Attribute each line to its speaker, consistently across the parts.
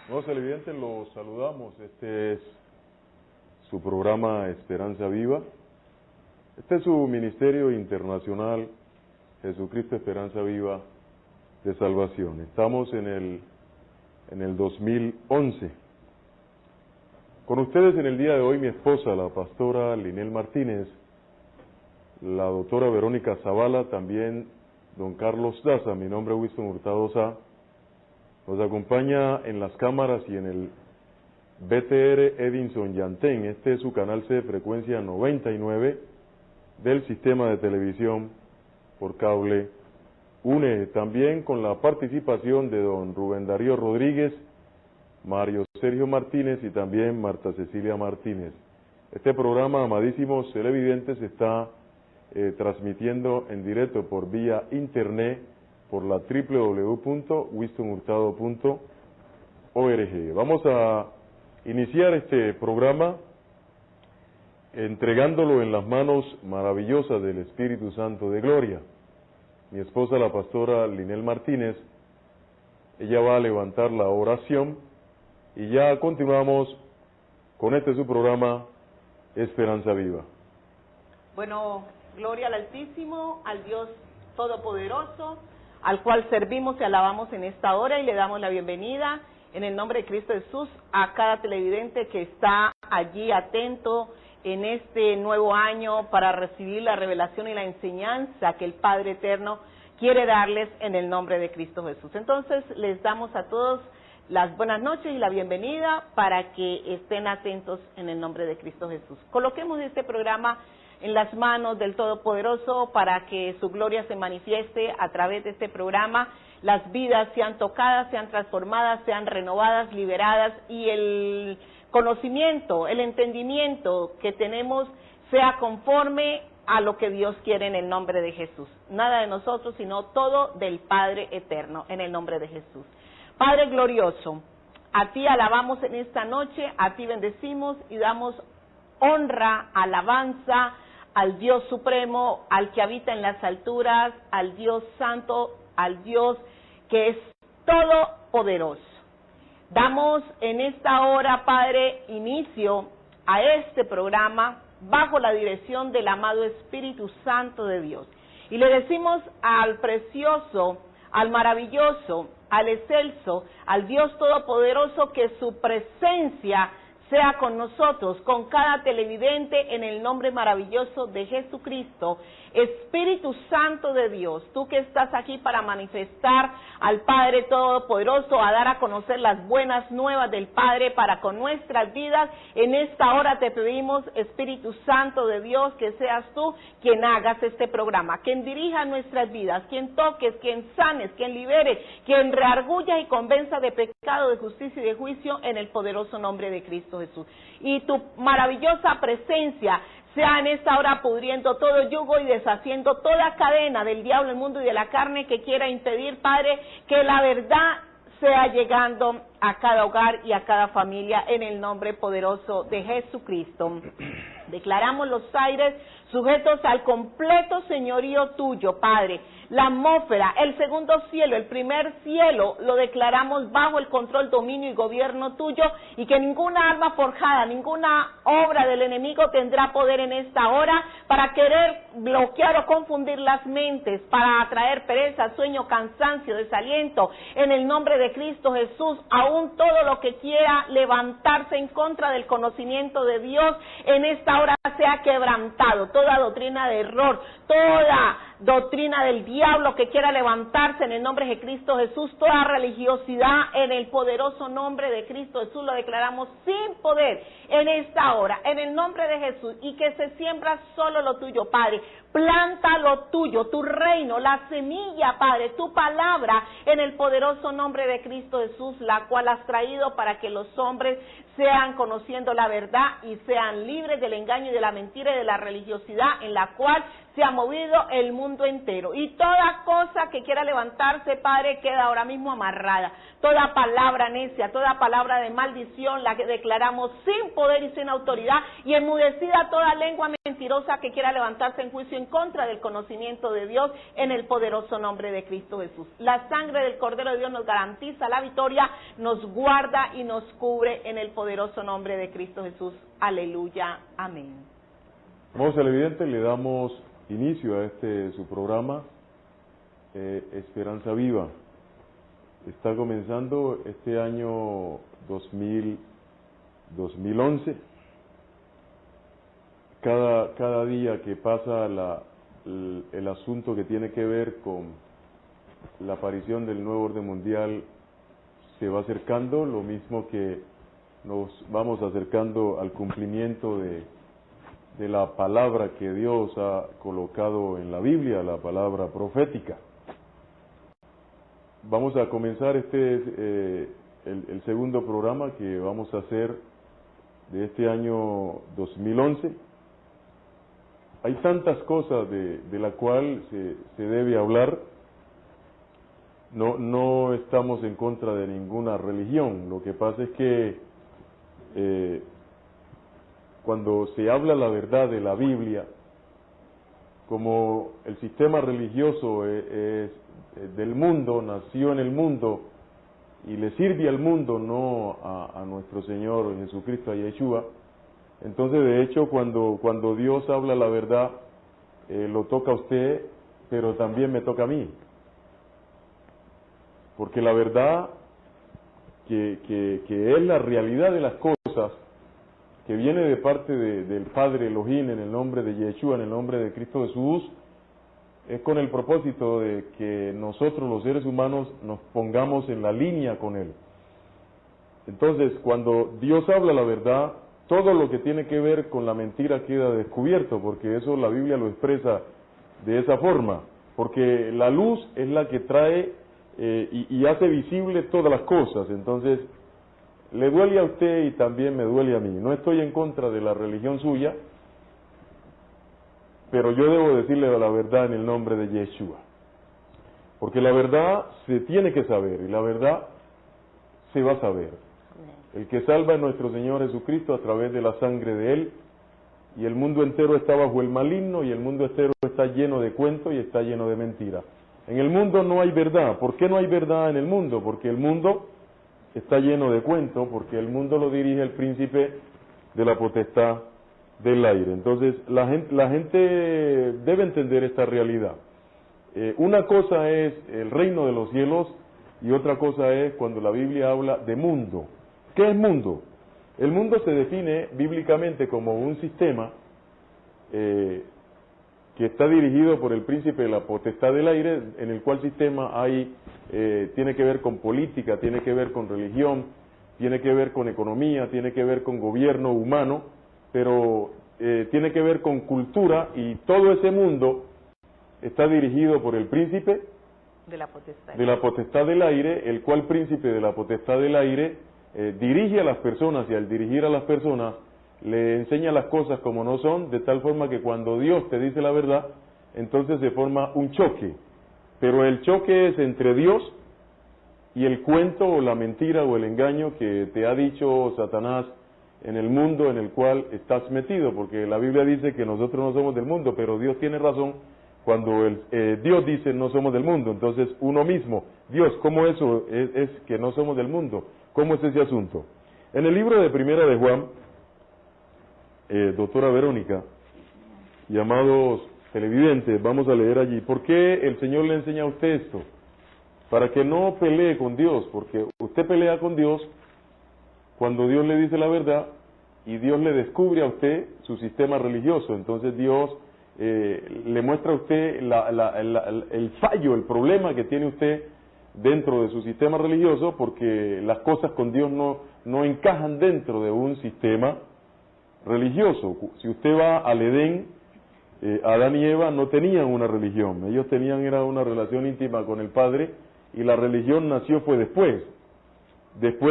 Speaker 1: Nuevos televidentes, los saludamos. Este es su programa Esperanza Viva. Este es su ministerio internacional Jesucristo Esperanza Viva de Salvación. Estamos en el 2011. Con ustedes en el día de hoy mi esposa, la pastora Linel Martínez, la doctora Verónica Zavala, también don Carlos Daza, mi nombre es Winston Hurtado Sá. Nos acompaña en las cámaras y en el BTR Edinson Yantén. Este es su canal C de frecuencia 99 del sistema de televisión por cable UNE. También con la participación de don Rubén Darío Rodríguez, Mario Sergio Martínez y también Marta Cecilia Martínez. Este programa, amadísimos televidentes, está transmitiendo en directo por vía internet por la www.winstonhurtado.org. Vamos a iniciar este programa entregándolo en las manos maravillosas del Espíritu Santo de Gloria. Mi esposa, la pastora Linel Martínez, ella va a levantar la oración y ya continuamos con este su programa Esperanza Viva.
Speaker 2: Bueno, gloria al Altísimo, al Dios Todopoderoso, al cual servimos y alabamos en esta hora, y le damos la bienvenida en el nombre de Cristo Jesús a cada televidente que está allí atento en este nuevo año para recibir la revelación y la enseñanza que el Padre Eterno quiere darles en el nombre de Cristo Jesús. Entonces les damos a todos las buenas noches y la bienvenida para que estén atentos en el nombre de Cristo Jesús. Coloquemos este programa en las manos del Todopoderoso para que su gloria se manifieste a través de este programa, las vidas sean tocadas, sean transformadas, sean renovadas, liberadas, y el conocimiento, el entendimiento que tenemos sea conforme a lo que Dios quiere en el nombre de Jesús. Nada de nosotros, sino todo del Padre Eterno, en el nombre de Jesús. Padre glorioso, a ti alabamos en esta noche, a ti bendecimos y damos honra, alabanza al Dios supremo, al que habita en las alturas, al Dios santo, al Dios que es todopoderoso. Damos en esta hora, Padre, inicio a este programa bajo la dirección del amado Espíritu Santo de Dios. Y le decimos al precioso, al maravilloso, al excelso, al Dios todopoderoso, que su presencia sea con nosotros, con cada televidente, en el nombre maravilloso de Jesucristo. Espíritu Santo de Dios, tú que estás aquí para manifestar al Padre Todopoderoso, a dar a conocer las buenas nuevas del Padre para con nuestras vidas, en esta hora te pedimos, Espíritu Santo de Dios, que seas tú quien hagas este programa, quien dirija nuestras vidas, quien toques, quien sanes, quien libere, quien reargulla y convenza de pecado, de justicia y de juicio, en el poderoso nombre de Cristo Jesús. Y tu maravillosa presencia sea en esta hora pudriendo todo yugo y deshaciendo toda cadena del diablo, el mundo y de la carne que quiera impedir, Padre, que la verdad sea llegando a cada hogar y a cada familia, en el nombre poderoso de Jesucristo. Declaramos los aires sujetos al completo señorío tuyo, Padre. La atmósfera, el segundo cielo, el primer cielo, lo declaramos bajo el control, dominio y gobierno tuyo, y que ninguna arma forjada, ninguna obra del enemigo tendrá poder en esta hora para querer bloquear o confundir las mentes, para atraer pereza, sueño, cansancio, desaliento. En el nombre de Cristo Jesús, aún todo lo que quiera levantarse en contra del conocimiento de Dios, en esta hora sea quebrantado. Toda doctrina de error, toda doctrina del diablo que quiera levantarse, en el nombre de Cristo Jesús, toda religiosidad, en el poderoso nombre de Cristo Jesús, lo declaramos sin poder en esta hora, en el nombre de Jesús, y que se siembra solo lo tuyo, Padre. Planta lo tuyo, tu reino, la semilla, Padre, tu palabra, en el poderoso nombre de Cristo Jesús, la cual has traído para que los hombres sean conociendo la verdad y sean libres del engaño y de la mentira y de la religiosidad, en la cual se ha movido el mundo entero. Y toda cosa que quiera levantarse, Padre, queda ahora mismo amarrada. Toda palabra necia, toda palabra de maldición, la que declaramos sin poder y sin autoridad, y enmudecida toda lengua mentirosa que quiera levantarse en juicio en contra del conocimiento de Dios, en el poderoso nombre de Cristo Jesús. La sangre del Cordero de Dios nos garantiza la victoria, nos guarda y nos cubre en el poderoso nombre de Cristo Jesús. Aleluya. Amén.
Speaker 1: Hermanos televidentes, le damos inicio a su programa Esperanza Viva. Está comenzando este año 2011. Cada día que pasa el asunto que tiene que ver con la aparición del nuevo orden mundial se va acercando, lo mismo que nos vamos acercando al cumplimiento de la palabra que Dios ha colocado en la Biblia, la palabra profética. Vamos a comenzar el segundo programa que vamos a hacer de este año 2011. Hay tantas cosas de la cual se debe hablar. No estamos en contra de ninguna religión. Lo que pasa es que cuando se habla la verdad de la Biblia, como el sistema religioso es del mundo, nació en el mundo y le sirve al mundo, no a nuestro Señor Jesucristo, a Yeshua, entonces de hecho cuando Dios habla la verdad, lo toca a usted, pero también me toca a mí. Porque la verdad que es la realidad de las cosas, que viene de parte del Padre Elohim en el nombre de Yeshua, en el nombre de Cristo Jesús, es con el propósito de que nosotros los seres humanos nos pongamos en la línea con Él. Entonces, cuando Dios habla la verdad, todo lo que tiene que ver con la mentira queda descubierto, porque eso la Biblia lo expresa de esa forma, porque la luz es la que trae y hace visible todas las cosas. Entonces, le duele a usted y también me duele a mí. No estoy en contra de la religión suya, pero yo debo decirle la verdad en el nombre de Yeshua. Porque la verdad se tiene que saber y la verdad se va a saber. El que salva es nuestro Señor Jesucristo a través de la sangre de Él, y el mundo entero está bajo el maligno, y el mundo entero está lleno de cuentos y está lleno de mentiras. En el mundo no hay verdad. ¿Por qué no hay verdad en el mundo? Porque el mundo está lleno de cuentos, porque el mundo lo dirige el príncipe de la potestad del aire. Entonces, la gente debe entender esta realidad. Una cosa es el reino de los cielos y otra cosa es cuando la Biblia habla de mundo. ¿Qué es mundo? El mundo se define bíblicamente como un sistema que está dirigido por el príncipe de la potestad del aire, en el cual sistema tiene que ver con política, tiene que ver con religión, tiene que ver con economía, tiene que ver con gobierno humano, pero tiene que ver con cultura, y todo ese mundo está dirigido por el príncipe de la potestad del aire, el cual príncipe de la potestad del aire dirige a las personas, y al dirigir a las personas le enseña las cosas como no son, de tal forma que cuando Dios te dice la verdad, entonces se forma un choque. Pero el choque es entre Dios y el cuento o la mentira o el engaño que te ha dicho Satanás en el mundo en el cual estás metido, porque la Biblia dice que nosotros no somos del mundo, pero Dios tiene razón cuando Dios dice no somos del mundo. Entonces uno mismo, Dios, ¿cómo eso es que no somos del mundo? ¿Cómo es ese asunto? En el libro de Primera de Juan, doctora Verónica y amados televidentes, vamos a leer allí. ¿Por qué el Señor le enseña a usted esto? Para que no pelee con Dios, porque usted pelea con Dios cuando Dios le dice la verdad y Dios le descubre a usted su sistema religioso. Entonces Dios le muestra a usted el fallo, el problema que tiene usted dentro de su sistema religioso, porque las cosas con Dios no encajan dentro de un sistema religioso. Si usted va al Edén, Adán y Eva no tenían una religión, ellos era una relación íntima con el Padre, y la religión nació fue después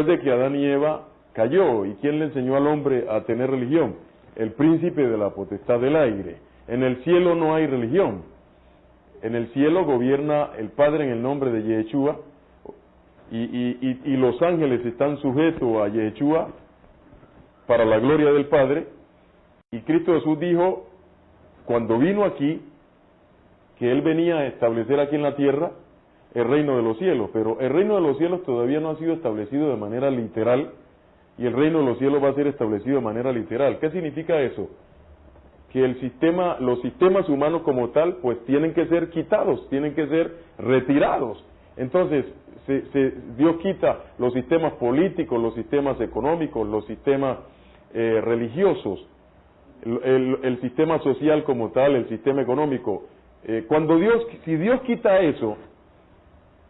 Speaker 1: de que Adán y Eva cayó. ¿Y quién le enseñó al hombre a tener religión? El príncipe de la potestad del aire. En el cielo no hay religión. En el cielo gobierna el Padre en el nombre de Yeshua, y los ángeles están sujetos a Yeshua para la gloria del Padre. Y Cristo Jesús dijo, cuando vino aquí, que Él venía a establecer aquí en la tierra el reino de los cielos, pero el reino de los cielos todavía no ha sido establecido de manera literal, y el reino de los cielos va a ser establecido de manera literal. ¿Qué significa eso? Que los sistemas humanos como tal, pues tienen que ser quitados, tienen que ser retirados. Entonces, Dios quita los sistemas políticos, los sistemas económicos, los sistemas religiosos, el sistema social como tal, el sistema económico. Si Dios quita eso,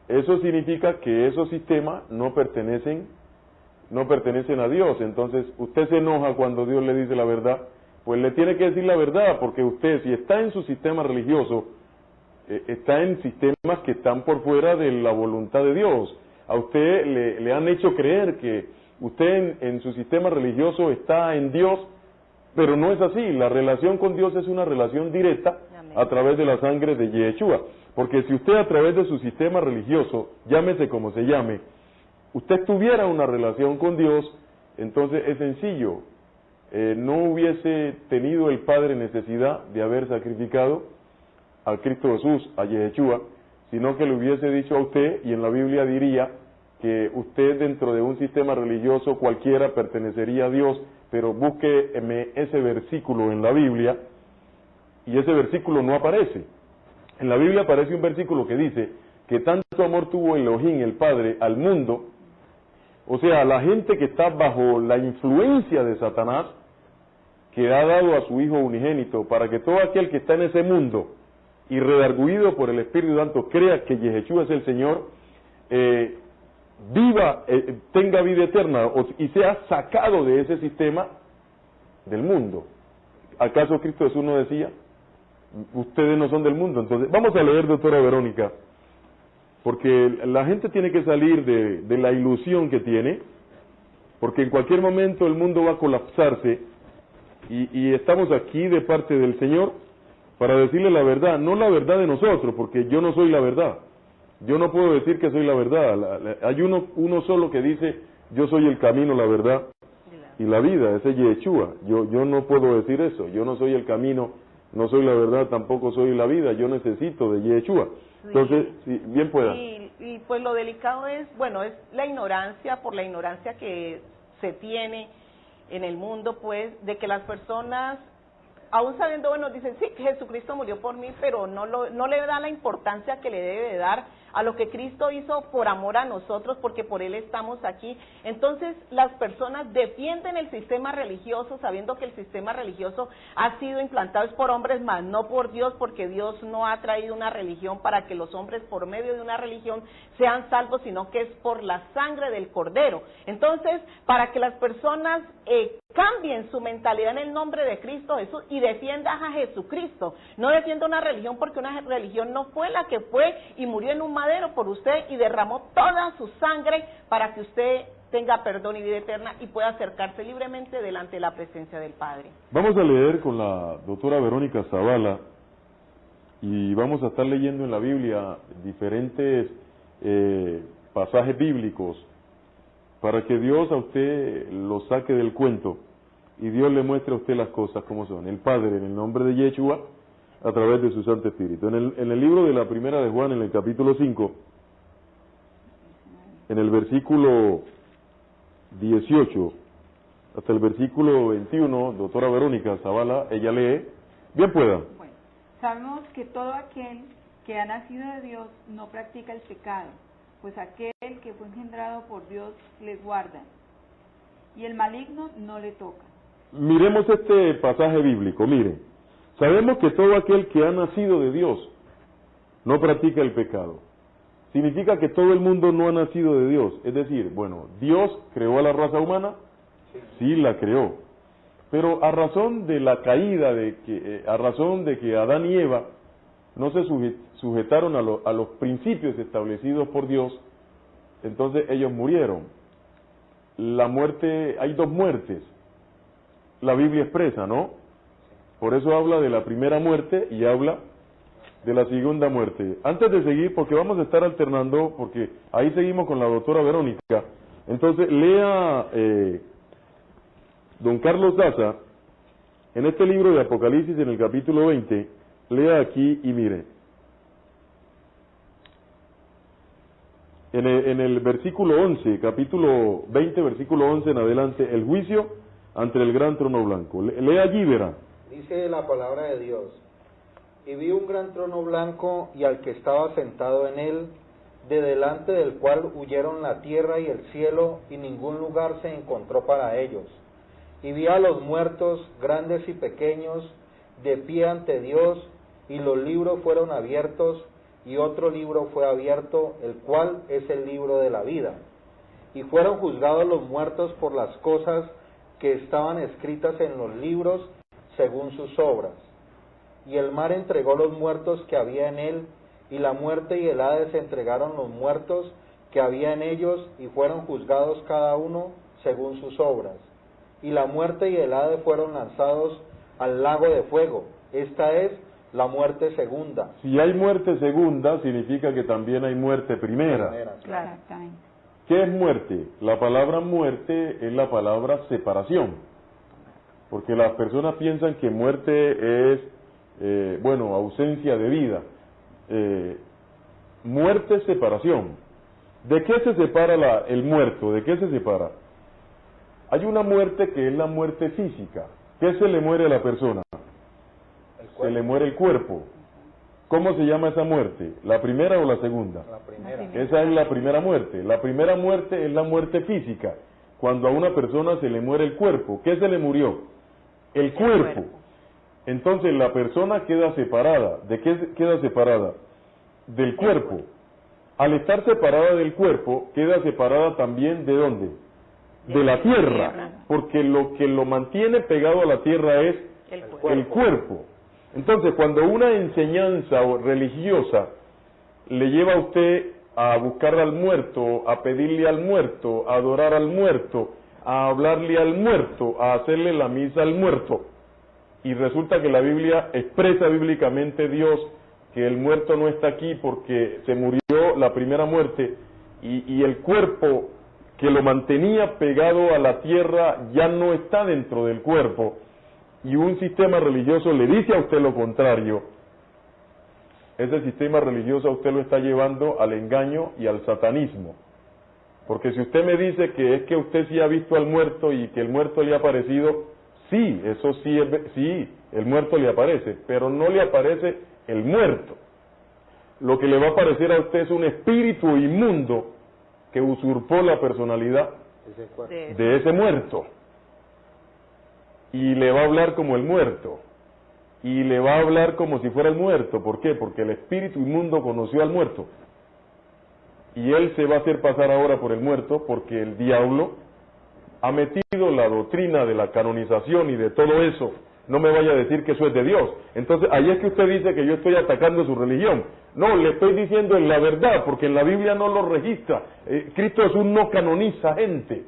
Speaker 1: eso significa que esos sistemas no pertenecen a Dios. Entonces, usted se enoja cuando Dios le dice la verdad, pues le tiene que decir la verdad, porque usted, si está en su sistema religioso, está en sistemas que están por fuera de la voluntad de Dios. A usted le han hecho creer que usted en su sistema religioso está en Dios, pero no es así. La relación con Dios es una relación directa a través de la sangre de Yeshua. Porque si usted a través de su sistema religioso, llámese como se llame, usted tuviera una relación con Dios, entonces es sencillo. No hubiese tenido el Padre necesidad de haber sacrificado a Cristo Jesús, a Yeshua, sino que le hubiese dicho a usted, y en la Biblia diría que usted dentro de un sistema religioso cualquiera pertenecería a Dios, pero búsqueme ese versículo en la Biblia, y ese versículo no aparece. En la Biblia aparece un versículo que dice que tanto amor tuvo Elohim, el Padre, al mundo, o sea, la gente que está bajo la influencia de Satanás, que ha dado a su Hijo unigénito, para que todo aquel que está en ese mundo, y redarguido por el Espíritu Santo, crea que Yeshua es el Señor, tenga vida eterna, y sea sacado de ese sistema del mundo. ¿Acaso Cristo Jesús no decía, ustedes no son del mundo? Entonces, vamos a leer, doctora Verónica, porque la gente tiene que salir de la ilusión que tiene, porque en cualquier momento el mundo va a colapsarse, y estamos aquí de parte del Señor para decirle la verdad, no la verdad de nosotros, porque yo no soy la verdad. Yo no puedo decir que soy la verdad. Hay uno solo que dice, yo soy el camino, la verdad y la vida, ese es Yeshua. Yo no puedo decir eso, yo no soy el camino, no soy la verdad, tampoco soy la vida, yo necesito de Yeshua. Entonces, sí, bien pueda.
Speaker 2: Y pues lo delicado es la ignorancia, por la ignorancia que se tiene en el mundo, pues, de que las personas, aún sabiendo, dicen, sí, Jesucristo murió por mí, pero no le da la importancia que le debe de dar a lo que Cristo hizo por amor a nosotros, porque por Él estamos aquí. Entonces, las personas defienden el sistema religioso, sabiendo que el sistema religioso ha sido implantado por hombres, más no por Dios, porque Dios no ha traído una religión para que los hombres, por medio de una religión, sean salvos, sino que es por la sangre del Cordero. Entonces, para que las personas cambien su mentalidad en el nombre de Cristo Jesús y defiendan a Jesucristo, no defienda una religión, porque una religión no fue la que fue y murió en un madero por usted y derramó toda su sangre para que usted tenga perdón y vida eterna y pueda acercarse libremente delante de la presencia del Padre.
Speaker 1: Vamos a leer con la doctora Verónica Zavala, y vamos a estar leyendo en la Biblia diferentes pasajes bíblicos para que Dios a usted lo saque del cuento y Dios le muestre a usted las cosas como son. El Padre, en el nombre de Yeshua, a través de su Santo Espíritu. En el libro de la Primera de Juan, en el capítulo 5, en el versículo 18 hasta el versículo 21, doctora Verónica Zavala, ella lee, bien pueda.
Speaker 3: Bueno, sabemos que todo aquel que ha nacido de Dios no practica el pecado, pues aquel que fue engendrado por Dios le guarda, y el maligno no le toca.
Speaker 1: Miremos este pasaje bíblico, miren. Sabemos que todo aquel que ha nacido de Dios no practica el pecado. Significa que todo el mundo no ha nacido de Dios. Es decir, Dios creó a la raza humana, sí la creó. Pero a razón de la caída, a razón de que Adán y Eva no se sujetaron a los principios establecidos por Dios, entonces ellos murieron. La muerte, hay dos muertes. La Biblia expresa, ¿no? Por eso habla de la primera muerte y habla de la segunda muerte. Antes de seguir, porque vamos a estar alternando, porque ahí seguimos con la doctora Verónica, entonces lea don Carlos Daza, en este libro de Apocalipsis, en el capítulo 20, lea aquí y mire. En el versículo 11, capítulo 20, versículo 11 en adelante, el juicio ante el gran trono blanco. Lea allí, verá.
Speaker 4: Dice la palabra de Dios: y vi un gran trono blanco y al que estaba sentado en él, de delante del cual huyeron la tierra y el cielo, y ningún lugar se encontró para ellos. Y vi a los muertos, grandes y pequeños, de pie ante Dios, y los libros fueron abiertos, y otro libro fue abierto, el cual es el libro de la vida. Y fueron juzgados los muertos por las cosas que estaban escritas en los libros, según sus obras. Y el mar entregó los muertos que había en él, y la muerte y el Hades entregaron los muertos que había en ellos, y fueron juzgados cada uno según sus obras. Y la muerte y el Hades fueron lanzados al lago de fuego. Esta es la muerte segunda.
Speaker 1: Si hay muerte segunda, significa que también hay muerte primera.
Speaker 3: Claro. Exactamente.
Speaker 1: ¿Qué es muerte? La palabra muerte es la palabra separación, porque las personas piensan que muerte es, ausencia de vida. Muerte es separación. ¿De qué se separa el muerto? ¿De qué se separa? Hay una muerte que es la muerte física. ¿Qué se le muere a la persona? Se le muere el cuerpo. ¿Cómo se llama esa muerte? ¿La primera o la segunda?
Speaker 4: La primera.
Speaker 1: Esa es la primera muerte. La primera muerte es la muerte física, cuando a una persona se le muere el cuerpo. ¿Qué se le murió? El cuerpo. Entonces la persona queda separada. ¿De qué queda separada? Del cuerpo. Al estar separada del cuerpo, queda separada también ¿de dónde? De la tierra. Porque lo que lo mantiene pegado a la tierra es el cuerpo. Entonces, cuando una enseñanza religiosa le lleva a usted a buscar al muerto, a pedirle al muerto, a adorar al muerto, a hablarle al muerto, a hacerle la misa al muerto, y resulta que la Biblia expresa bíblicamente Dios que el muerto no está aquí porque se murió la primera muerte y el cuerpo que lo mantenía pegado a la tierra ya no está dentro del cuerpo, y un sistema religioso le dice a usted lo contrario, ese sistema religioso a usted lo está llevando al engaño y al satanismo. Porque si usted me dice que es que usted sí ha visto al muerto y que el muerto le ha aparecido, sí, eso sí, sí, el muerto le aparece, pero no le aparece el muerto. Lo que le va a aparecer a usted es un espíritu inmundo que usurpó la personalidad de ese muerto. Y le va a hablar como el muerto. Y le va a hablar como si fuera el muerto. ¿Por qué? Porque el espíritu inmundo conoció al muerto. Y él se va a hacer pasar ahora por el muerto porque el diablo ha metido la doctrina de la canonización y de todo eso. No me vaya a decir que eso es de Dios. Entonces, ahí es que usted dice que yo estoy atacando su religión. No, le estoy diciendo en la verdad, porque en la Biblia no lo registra. Cristo Jesús no canoniza gente.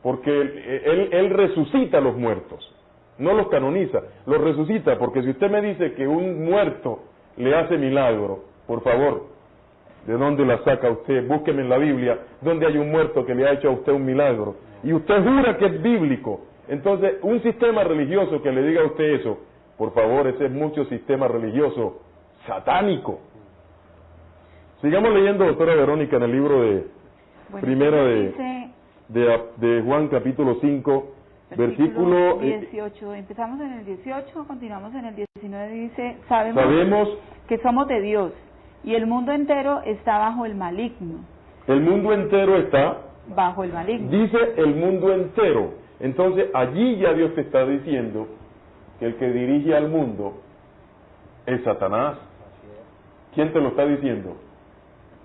Speaker 1: Porque él resucita a los muertos, no los canoniza, los resucita, porque si usted me dice que un muerto le hace milagro, por favor, ¿de dónde la saca usted? Búsqueme en la Biblia, donde hay un muerto que le ha hecho a usted un milagro, y usted jura que es bíblico. Entonces, un sistema religioso que le diga a usted eso, por favor, ese es mucho sistema religioso satánico. Sigamos leyendo, doctora Verónica, en el libro de primera de Juan, capítulo 5, versículo
Speaker 3: 18. Empezamos en el 18, continuamos en el 19, dice, sabemos que somos de Dios, y el mundo entero está bajo el maligno.
Speaker 1: El mundo entero está
Speaker 3: bajo el maligno.
Speaker 1: Dice el mundo entero. Entonces, allí ya Dios te está diciendo que el que dirige al mundo es Satanás. ¿Quién te lo está diciendo?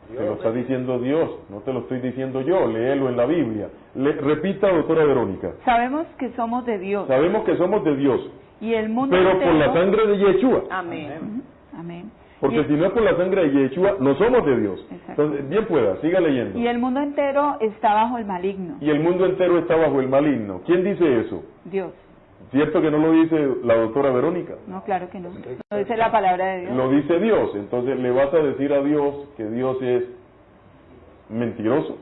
Speaker 1: Te lo está diciendo Dios, no te lo estoy diciendo yo, léelo en la Biblia. Repita, doctora Verónica.
Speaker 3: Sabemos que somos de Dios.
Speaker 1: Sabemos que somos de Dios.
Speaker 3: Y el mundo
Speaker 1: pero
Speaker 3: entero,
Speaker 1: por la sangre de Yeshua.
Speaker 2: Amén.
Speaker 3: Amén.
Speaker 1: Porque si no es por la sangre de Yeshua, no somos de Dios.
Speaker 3: Exacto.
Speaker 1: Entonces, bien pueda, siga leyendo.
Speaker 3: Y el mundo entero está bajo el maligno.
Speaker 1: Y el mundo entero está bajo el maligno. ¿Quién dice eso?
Speaker 3: Dios.
Speaker 1: ¿Cierto que no lo dice la doctora Verónica?
Speaker 3: No, claro que no. Lo dice la palabra de Dios.
Speaker 1: Lo dice Dios. Entonces le vas a decir a Dios que Dios es mentiroso.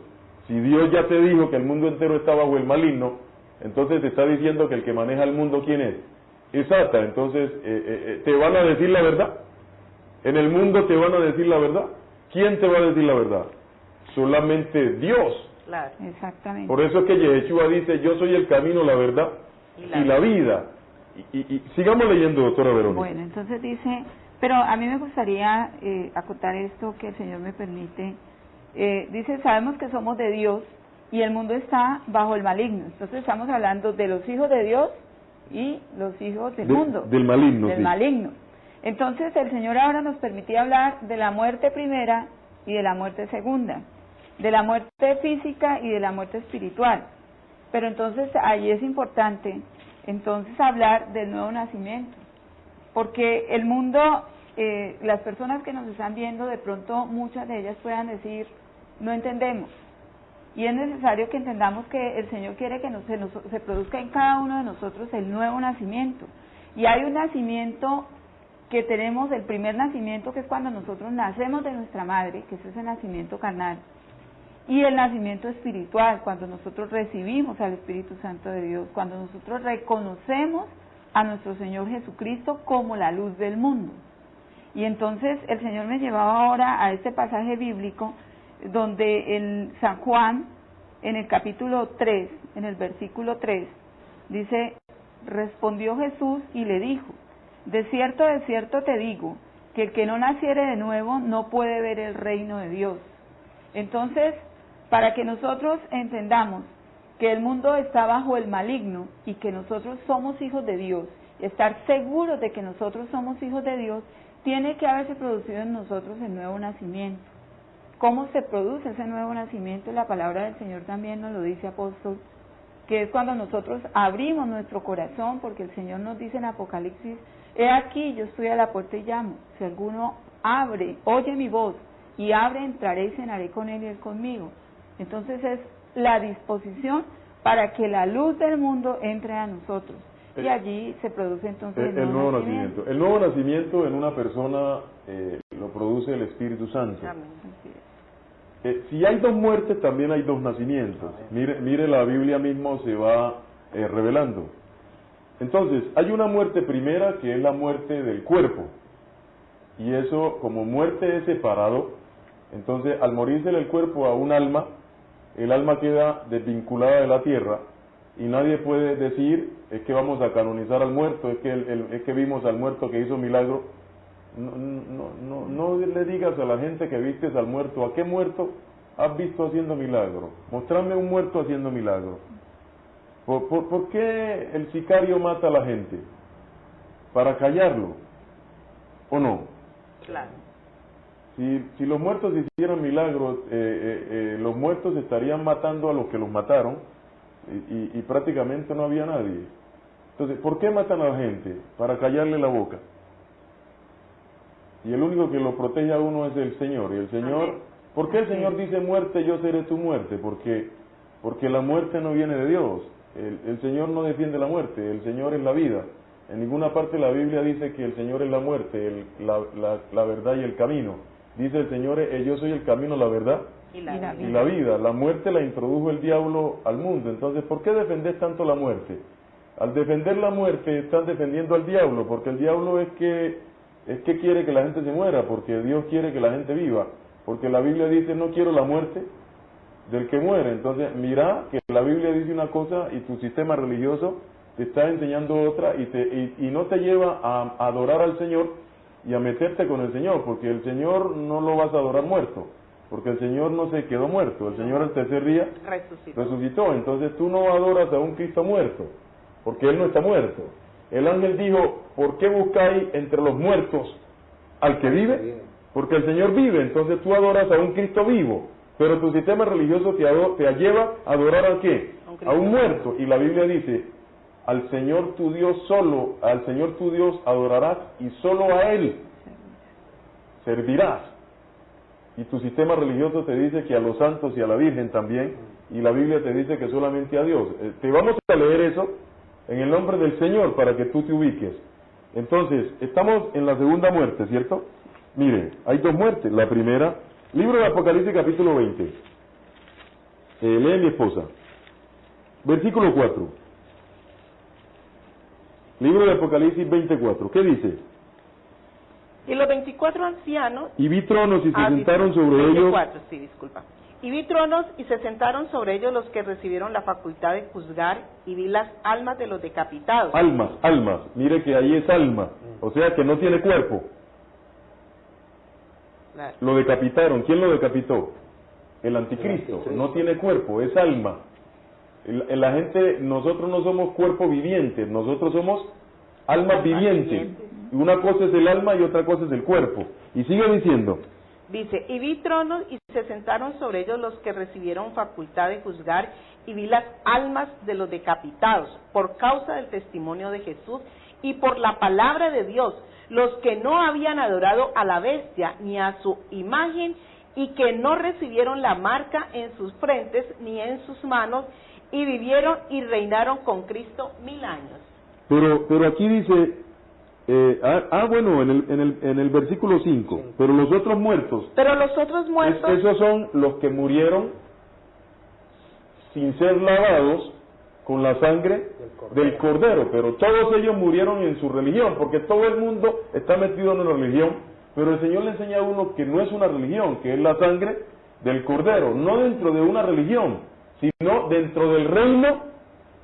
Speaker 1: Si Dios ya te dijo que el mundo entero está bajo el maligno, entonces te está diciendo que el que maneja el mundo, ¿quién es? Es Satan. Entonces, ¿te van a decir la verdad? ¿En el mundo te van a decir la verdad? ¿Quién te va a decir la verdad? Solamente Dios.
Speaker 2: Claro.
Speaker 3: Exactamente.
Speaker 1: Por eso es que Yeshua dice, yo soy el camino, la verdad y la vida. Y sigamos leyendo, doctora Verónica.
Speaker 3: Bueno, entonces dice, pero a mí me gustaría acotar esto que el Señor me permite. Dice, sabemos que somos de Dios y el mundo está bajo el maligno. Entonces estamos hablando de los hijos de Dios y los hijos del mundo.
Speaker 1: Del maligno.
Speaker 3: Del maligno. Entonces el Señor ahora nos permitía hablar de la muerte primera y de la muerte segunda, de la muerte física y de la muerte espiritual. Pero entonces ahí es importante entonces hablar del nuevo nacimiento, porque el mundo, las personas que nos están viendo, de pronto muchas de ellas puedan decir, no entendemos. Y es necesario que entendamos que el Señor quiere que se produzca en cada uno de nosotros el nuevo nacimiento. Y hay un nacimiento que tenemos, el primer nacimiento, que es cuando nosotros nacemos de nuestra madre, que es ese nacimiento carnal. Y el nacimiento espiritual, cuando nosotros recibimos al Espíritu Santo de Dios, cuando nosotros reconocemos a nuestro Señor Jesucristo como la luz del mundo. Y entonces el Señor me llevaba ahora a este pasaje bíblico, donde en San Juan, en el capítulo 3, en el versículo 3, dice, respondió Jesús y le dijo, de cierto te digo, que el que no naciere de nuevo no puede ver el reino de Dios. Entonces, para que nosotros entendamos que el mundo está bajo el maligno y que nosotros somos hijos de Dios, estar seguros de que nosotros somos hijos de Dios, tiene que haberse producido en nosotros el nuevo nacimiento. ¿Cómo se produce ese nuevo nacimiento? La palabra del Señor también nos lo dice, apóstol, que es cuando nosotros abrimos nuestro corazón, porque el Señor nos dice en Apocalipsis, he aquí, yo estoy a la puerta y llamo, si alguno abre, oye mi voz, y abre, entraré y cenaré con él y él conmigo. Entonces es la disposición para que la luz del mundo entre a nosotros. Y allí se produce entonces
Speaker 1: el nuevo nacimiento. El nuevo nacimiento en una persona lo produce el Espíritu Santo. Si hay dos muertes, también hay dos nacimientos. Mire, la Biblia mismo se va revelando. Entonces, hay una muerte primera que es la muerte del cuerpo. Y eso, como muerte es separado, entonces al morirse el cuerpo a un alma, el alma queda desvinculada de la tierra y nadie puede decir, es que vamos a canonizar al muerto, es que vimos al muerto que hizo milagro. No le digas a la gente que vistes al muerto, ¿a qué muerto has visto haciendo milagro? Mostrame un muerto haciendo milagro. ¿Por qué el sicario mata a la gente? ¿Para callarlo? ¿O no?
Speaker 2: Claro.
Speaker 1: Si los muertos hicieran milagros, los muertos estarían matando a los que los mataron y prácticamente no había nadie. Entonces, ¿por qué matan a la gente? Para callarle la boca. Y el único que lo protege a uno es el Señor. Y el Señor, ¿por qué el Señor dice muerte, yo seré tu muerte? Porque la muerte no viene de Dios. El Señor no defiende la muerte, el Señor es la vida. En ninguna parte de la Biblia dice que el Señor es la muerte, la verdad y el camino. Dice el Señor, yo soy el camino, la verdad y la vida. La muerte la introdujo el diablo al mundo. Entonces, ¿por qué defendés tanto la muerte? Al defender la muerte están defendiendo al diablo, porque el diablo es que quiere que la gente se muera, porque Dios quiere que la gente viva, porque la Biblia dice no quiero la muerte del que muere. Entonces mira que la Biblia dice una cosa y tu sistema religioso te está enseñando otra y no te lleva a adorar al Señor y a meterte con el Señor, porque el Señor no lo vas a adorar muerto, porque el Señor no se quedó muerto, el Señor al tercer día resucitó. Entonces tú no adoras a un Cristo muerto, porque Él no está muerto. El ángel dijo, ¿por qué buscáis entre los muertos al que vive? Porque el Señor vive. Entonces tú adoras a un Cristo vivo, pero tu sistema religioso te lleva a adorar ¿a qué? A un muerto. Y la Biblia dice, al Señor tu Dios adorarás y solo a Él servirás. Y tu sistema religioso te dice que a los santos y a la Virgen también, y la Biblia te dice que solamente a Dios. Te vamos a leer eso En el nombre del Señor, para que tú te ubiques. Entonces, estamos en la segunda muerte, ¿cierto? Mire, hay dos muertes. La primera, libro de Apocalipsis capítulo 20. Lee mi esposa. Versículo 4. Libro de Apocalipsis 24. ¿Qué dice?
Speaker 2: Y los 24 ancianos...
Speaker 1: Y vi tronos y se sentaron sobre
Speaker 2: 24,
Speaker 1: ellos...
Speaker 2: sí, disculpa. Y vi tronos y se sentaron sobre ellos los que recibieron la facultad de juzgar, y vi las almas de los decapitados.
Speaker 1: Almas, almas. Mire que ahí es alma. O sea que no tiene cuerpo.
Speaker 2: Claro.
Speaker 1: Lo decapitaron. ¿Quién lo decapitó? El anticristo. No tiene cuerpo, es alma. La gente, nosotros no somos cuerpos vivientes, nosotros somos almas vivientes. Una cosa es el alma y otra cosa es el cuerpo. Y sigue diciendo.
Speaker 2: Dice, y vi tronos y se sentaron sobre ellos los que recibieron facultad de juzgar, y vi las almas de los decapitados por causa del testimonio de Jesús y por la palabra de Dios, los que no habían adorado a la bestia ni a su imagen, y que no recibieron la marca en sus frentes ni en sus manos, y vivieron y reinaron con Cristo 1000 años.
Speaker 1: Pero aquí dice, bueno, en el versículo 5, pero los otros muertos.
Speaker 2: Pero los otros muertos.
Speaker 1: Esos son los que murieron sin ser lavados con la sangre del Cordero, pero todos ellos murieron en su religión, porque todo el mundo está metido en una religión. Pero el Señor le enseña a uno que no es una religión, que es la sangre del Cordero, no dentro de una religión, sino dentro del reino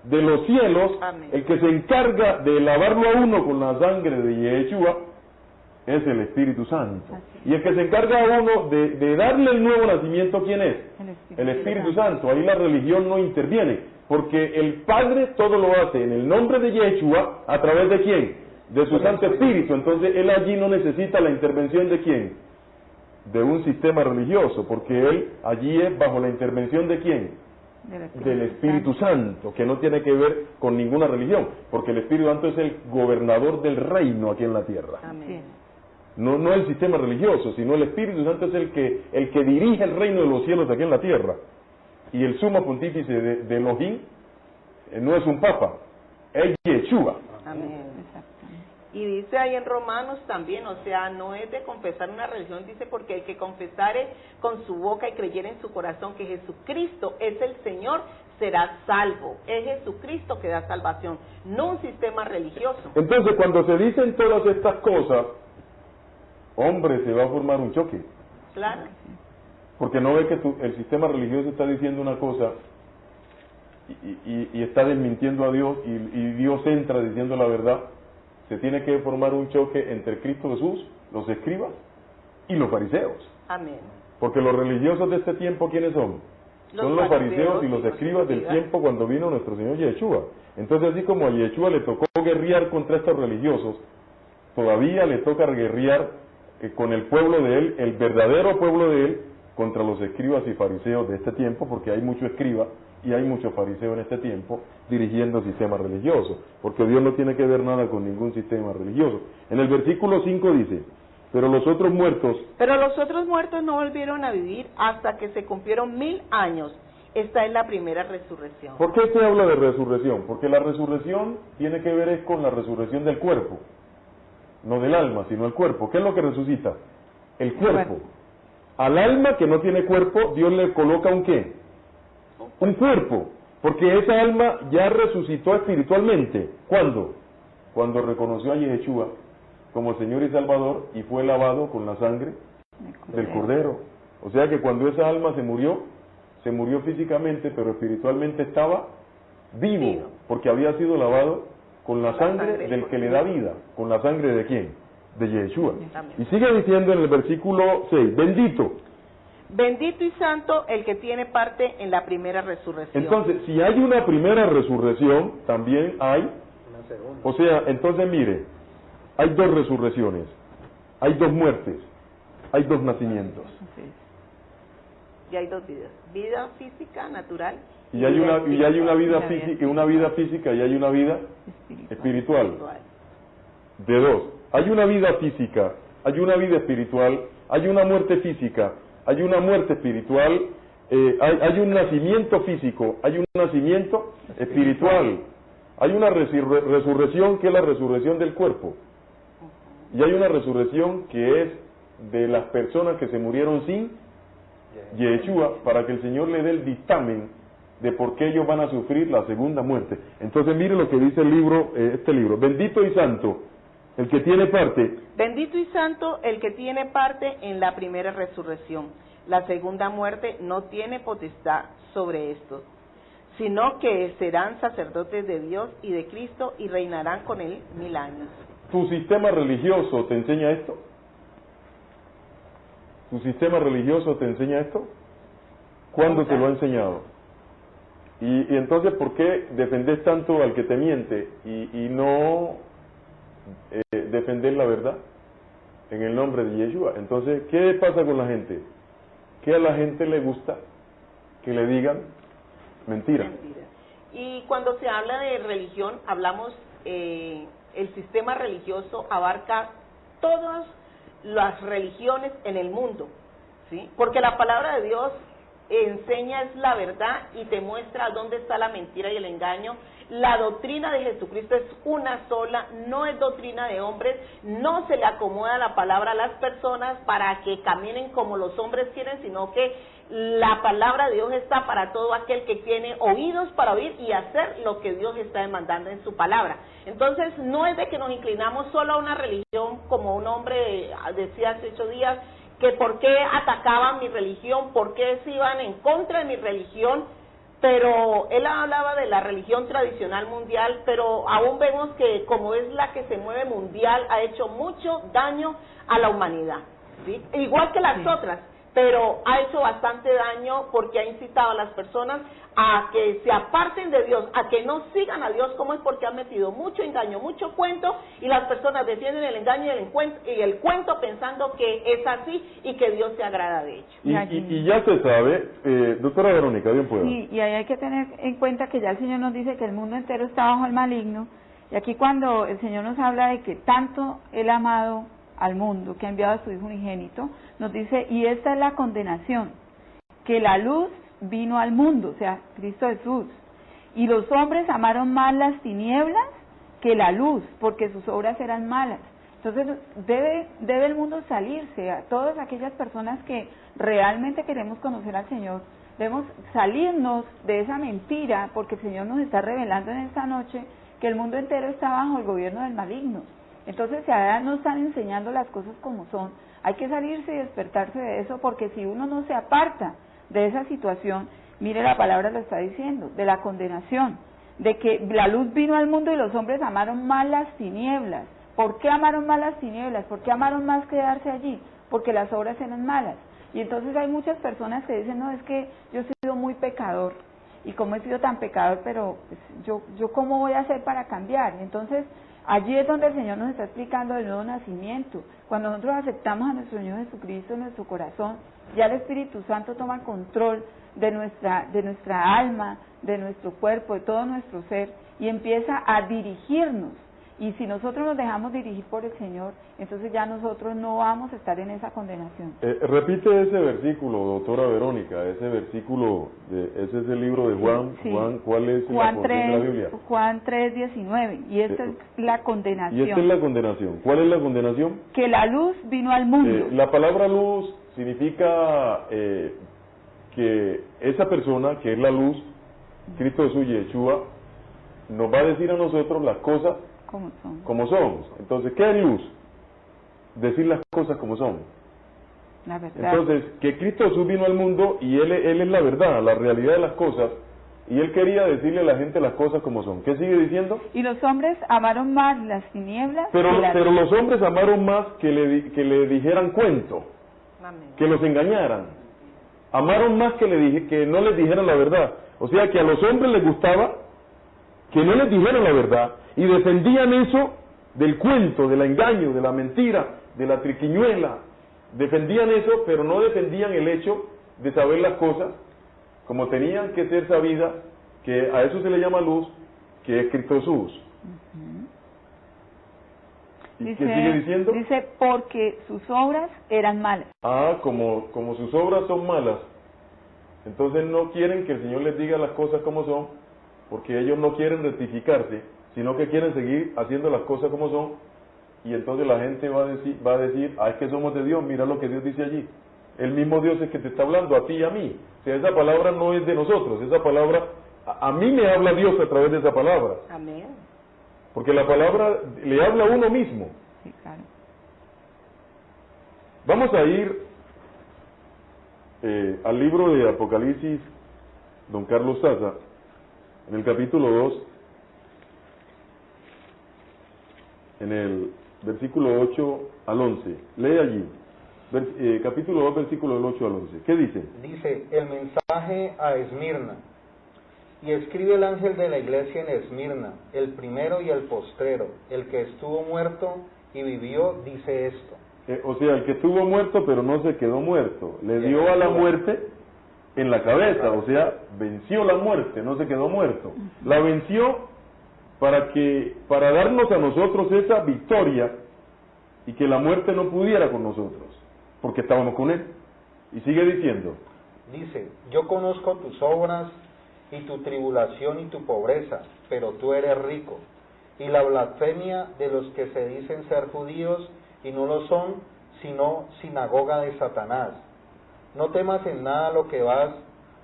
Speaker 1: de los cielos.
Speaker 2: Amén.
Speaker 1: El que se encarga de lavarlo a uno con la sangre de Yeshua es el Espíritu Santo. Y el que se encarga a uno de darle el nuevo nacimiento, ¿quién es? El Espíritu Santo. Ahí la religión no interviene, porque el Padre todo lo hace en el nombre de Yeshua, ¿a través de quién? De su Santo Espíritu. Entonces él allí no necesita la intervención de quién, de un sistema religioso, porque él allí es bajo la intervención de quién, del Espíritu Santo, que no tiene que ver con ninguna religión, porque el Espíritu Santo es el gobernador del reino aquí en la tierra.
Speaker 2: Amén.
Speaker 1: No el sistema religioso, sino el Espíritu Santo es el que dirige el reino de los cielos aquí en la tierra. Y el sumo pontífice de Elohim no es un papa, es Yeshua.
Speaker 2: Amén. Y dice ahí en Romanos también, o sea, no es de confesar una religión, dice, porque el que confesare con su boca y creyere en su corazón que Jesucristo es el Señor, será salvo. Es Jesucristo que da salvación, no un sistema religioso.
Speaker 1: Entonces, cuando se dicen todas estas cosas, hombre, se va a formar un choque.
Speaker 2: Claro.
Speaker 1: Porque no ve que el sistema religioso está diciendo una cosa y está desmintiendo a Dios, y Dios entra diciendo la verdad. Se tiene que formar un choque entre Cristo Jesús, los escribas y los fariseos.
Speaker 2: Amén.
Speaker 1: Porque los religiosos de este tiempo, ¿quiénes son? Son los fariseos y los escribas del tiempo cuando vino nuestro Señor Yeshua. Entonces, así como a Yeshua le tocó guerrear contra estos religiosos, todavía le toca guerrear con el pueblo de él, el verdadero pueblo de él, contra los escribas y fariseos de este tiempo, porque hay mucho escriba y hay mucho fariseo en este tiempo dirigiendo sistemas religiosos, porque Dios no tiene que ver nada con ningún sistema religioso. En el versículo 5 dice, pero los otros muertos
Speaker 2: no volvieron a vivir hasta que se cumplieron 1000 años. Esta es la primera resurrección.
Speaker 1: ¿Por qué se habla de resurrección? Porque la resurrección tiene que ver con la resurrección del cuerpo, no del alma, sino el cuerpo. ¿Qué es lo que resucita? El cuerpo. Al alma que no tiene cuerpo, Dios le coloca un ¿qué? Un cuerpo, porque esa alma ya resucitó espiritualmente. ¿Cuándo? Cuando reconoció a Yeshua como Señor y Salvador y fue lavado con la sangre del Cordero. O sea que cuando esa alma se murió físicamente, pero espiritualmente estaba vivo, porque había sido lavado con la sangre del que le da vida. ¿Con la sangre de quién? De Yeshua. Y sigue diciendo en el versículo 6, bendito
Speaker 2: y santo el que tiene parte en la primera resurrección.
Speaker 1: Entonces, si hay una primera resurrección, también hay
Speaker 4: una segunda.
Speaker 1: O sea, entonces mire, hay dos resurrecciones, hay dos muertes, hay dos nacimientos.
Speaker 2: Y hay dos vidas, vida física, natural.
Speaker 1: Y hay una vida física y hay una vida espiritual. De dos. Hay una vida física, hay una vida espiritual, hay una muerte física, hay una muerte espiritual, hay un nacimiento físico, hay un nacimiento espiritual. Hay una resurrección que es la resurrección del cuerpo. Y hay una resurrección que es de las personas que se murieron sin Yeshua, para que el Señor le dé el dictamen de por qué ellos van a sufrir la segunda muerte. Entonces mire lo que dice el libro, este libro. Bendito y santo el que tiene parte.
Speaker 2: Bendito y santo el que tiene parte en la primera resurrección. La segunda muerte no tiene potestad sobre esto, sino que serán sacerdotes de Dios y de Cristo y reinarán con él 1000 años.
Speaker 1: ¿Tu sistema religioso te enseña esto? ¿Tu sistema religioso te enseña esto? ¿Cuándo te lo ha enseñado? Y entonces, ¿por qué defendés tanto al que te miente y no defender la verdad en el nombre de Yeshua? Entonces, ¿qué pasa con la gente? Que a la gente le gusta que le digan mentira.
Speaker 2: Y cuando se habla de religión, hablamos, el sistema religioso abarca todas las religiones en el mundo, ¿sí? Porque la palabra de Dios enseña es la verdad y te muestra dónde está la mentira y el engaño. La doctrina de Jesucristo es una sola, no es doctrina de hombres, no se le acomoda la palabra a las personas para que caminen como los hombres quieren, sino que la palabra de Dios está para todo aquel que tiene oídos para oír y hacer lo que Dios está demandando en su palabra. Entonces, no es de que nos inclinamos solo a una religión, como un hombre decía hace 8 días, que por qué atacaban mi religión, por qué se iban en contra de mi religión, pero él hablaba de la religión tradicional mundial, pero aún vemos que como es la que se mueve mundial, ha hecho mucho daño a la humanidad, ¿sí? Igual que las otras, pero ha hecho bastante daño porque ha incitado a las personas a que se aparten de Dios, a que no sigan a Dios. ¿Cómo es? Porque han metido mucho engaño, mucho cuento, y las personas defienden el engaño y el cuento pensando que es así y que Dios se agrada de ello.
Speaker 1: Y ya se sabe, doctora Verónica, bien pueda.
Speaker 3: Y ahí hay que tener en cuenta que ya el Señor nos dice que el mundo entero está bajo el maligno, y aquí cuando el Señor nos habla de que tanto Él ha amado al mundo, que ha enviado a su Hijo unigénito, nos dice, y esta es la condenación, que la luz vino al mundo, o sea, Cristo Jesús, y los hombres amaron más las tinieblas que la luz, porque sus obras eran malas. Entonces debe el mundo salirse, a todas aquellas personas que realmente queremos conocer al Señor, debemos salirnos de esa mentira, porque el Señor nos está revelando en esta noche que el mundo entero está bajo el gobierno del maligno. Entonces, si ahora nos están enseñando las cosas como son, hay que salirse y despertarse de eso, porque si uno no se aparta de esa situación, mire, la palabra lo está diciendo, de la condenación, de que la luz vino al mundo y los hombres amaron más las tinieblas. ¿Por qué amaron más las tinieblas? ¿Por qué amaron más quedarse allí? Porque las obras eran malas. Y entonces hay muchas personas que dicen, no, es que yo he sido muy pecador, y como he sido tan pecador, pero pues, yo ¿cómo voy a hacer para cambiar? Entonces, allí es donde el Señor nos está explicando el nuevo nacimiento. Cuando nosotros aceptamos a nuestro Señor Jesucristo en nuestro corazón, ya el Espíritu Santo toma control de nuestra alma, de nuestro cuerpo, de todo nuestro ser, y empieza a dirigirnos. Y si nosotros nos dejamos dirigir por el Señor, entonces ya nosotros no vamos a estar en esa condenación.
Speaker 1: Repite ese versículo, doctora Verónica, ese versículo, ese es el libro de Juan.
Speaker 3: Sí.
Speaker 1: Juan, ¿cuál es
Speaker 3: Juan
Speaker 1: la porción de la Biblia?
Speaker 3: Juan 3:19, y esta es la condenación.
Speaker 1: Y esta es la condenación. ¿Cuál es la condenación?
Speaker 3: Que la luz vino al mundo.
Speaker 1: La palabra luz significa que esa persona, que es la luz, Cristo Jesús, Yeshua, nos va a decir a nosotros las cosas como son. Entonces, ¿qué es luz? Decir las cosas como son.
Speaker 3: La verdad.
Speaker 1: Entonces, que Cristo Jesús vino al mundo y Él es la verdad, la realidad de las cosas, y Él quería decirle a la gente las cosas como son. ¿Qué sigue diciendo?
Speaker 3: Y los hombres amaron más las tinieblas.
Speaker 1: Pero los hombres amaron más que le dijeran cuento, que los engañaran. Amaron más que no les dijeran la verdad. O sea que a los hombres les gustaba que no les dijeran la verdad, y defendían eso del cuento, del engaño, de la mentira, de la triquiñuela. Defendían eso, pero no defendían el hecho de saber las cosas como tenían que ser sabidas, que a eso se le llama luz, que es Cristo Jesús. ¿Y qué sigue diciendo?
Speaker 3: Dice, porque sus obras eran malas.
Speaker 1: Como sus obras son malas, entonces no quieren que el Señor les diga las cosas como son, porque ellos no quieren rectificarse, sino que quieren seguir haciendo las cosas como son, y entonces la gente va a decir, es que somos de Dios, mira lo que Dios dice allí. El mismo Dios es que te está hablando a ti y a mí. O sea, esa palabra no es de nosotros, esa palabra, a mí me habla Dios a través de esa palabra.
Speaker 2: Amén.
Speaker 1: Porque la palabra le habla a uno mismo.
Speaker 3: Sí, claro.
Speaker 1: Vamos a ir al libro de Apocalipsis, don Carlos Saza, en el capítulo 2, en el versículo 8 al 11. Lee allí, capítulo 2, versículo del 8 al 11. ¿Qué dice?
Speaker 4: Dice, el mensaje a Esmirna. Y escribe el ángel de la iglesia en Esmirna, el primero y el postrero, el que estuvo muerto y vivió, dice esto.
Speaker 1: O sea, el que estuvo muerto pero no se quedó muerto, le dio a la muerte en la cabeza, o sea, venció la muerte, no se quedó muerto. La venció para darnos a nosotros esa victoria y que la muerte no pudiera con nosotros, porque estábamos con él. Y sigue diciendo.
Speaker 4: Dice, yo conozco tus obras y tu tribulación y tu pobreza, pero tú eres rico. Y la blasfemia de los que se dicen ser judíos y no lo son, sino sinagoga de Satanás. No temas en nada lo que vas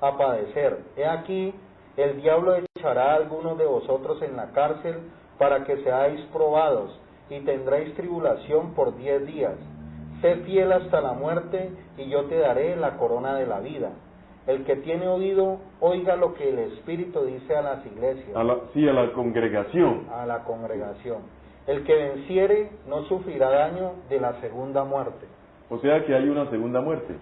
Speaker 4: a padecer. He aquí, el diablo echará a algunos de vosotros en la cárcel para que seáis probados, y tendréis tribulación por 10 días. Sé fiel hasta la muerte, y yo te daré la corona de la vida. El que tiene oído, oiga lo que el Espíritu dice a las iglesias.
Speaker 1: A la congregación.
Speaker 4: A la congregación. El que venciere no sufrirá daño de la segunda muerte.
Speaker 1: O sea que hay una segunda muerte.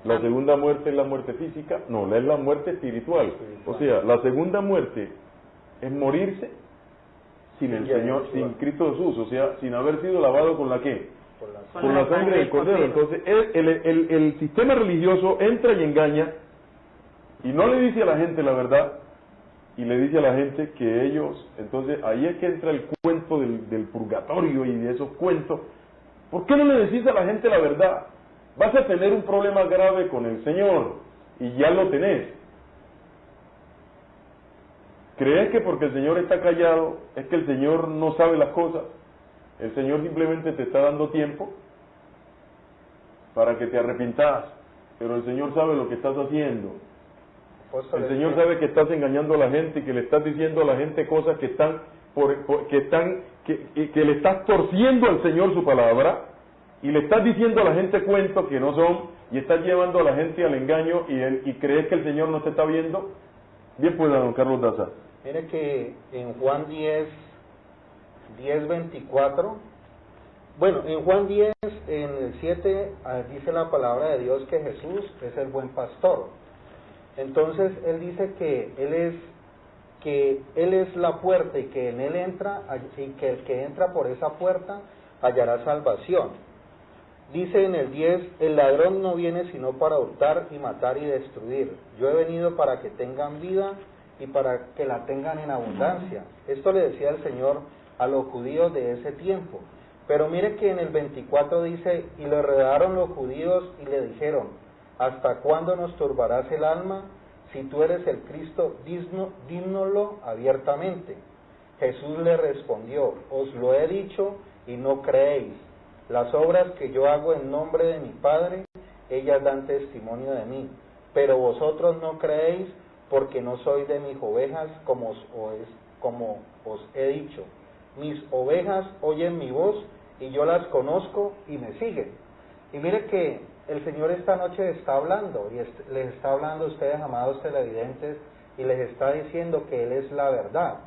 Speaker 1: La segunda muerte es la muerte física, no, es la muerte espiritual. O sea, la segunda muerte es morirse sin el Señor, sin Cristo Jesús, o sea, sin haber sido lavado con la ¿qué? Con la sangre del Cordero. Entonces, el sistema religioso entra y engaña y no le dice a la gente la verdad, y le dice a la gente que ellos, entonces ahí es que entra el cuento del purgatorio y de esos cuentos. ¿Por qué no le decís a la gente la verdad? Vas a tener un problema grave con el Señor, y ya lo tenés. ¿Crees que porque el Señor está callado es que el Señor no sabe las cosas? El Señor simplemente te está dando tiempo para que te arrepintas, pero el Señor sabe lo que estás haciendo. El Señor sabe que estás engañando a la gente y que le estás diciendo a la gente cosas que le estás torciendo al Señor su palabra, y le estás diciendo a la gente cuentos que no son, y estás llevando a la gente al engaño, y crees que el Señor no te está viendo. Bien, pues, don Carlos Daza.
Speaker 4: Mire que en Juan 10:24, bueno, en Juan 10, en el 7, dice la palabra de Dios que Jesús es el buen pastor. Entonces, Él dice que Él es la puerta, y que en Él entra, y que el que entra por esa puerta hallará salvación. Dice en el 10, el ladrón no viene sino para hurtar y matar y destruir. Yo he venido para que tengan vida y para que la tengan en abundancia. Esto le decía el Señor a los judíos de ese tiempo. Pero mire que en el 24 dice, y le rodearon los judíos y le dijeron, ¿hasta cuándo nos turbarás el alma? Si tú eres el Cristo, dínoslo abiertamente. Jesús le respondió, os lo he dicho y no creéis. Las obras que yo hago en nombre de mi Padre, ellas dan testimonio de mí. Pero vosotros no creéis porque no sois de mis ovejas, como os he dicho. Mis ovejas oyen mi voz y yo las conozco y me siguen. Y mire que el Señor esta noche está hablando, y les está hablando a ustedes, amados televidentes, y les está diciendo que Él es la verdad.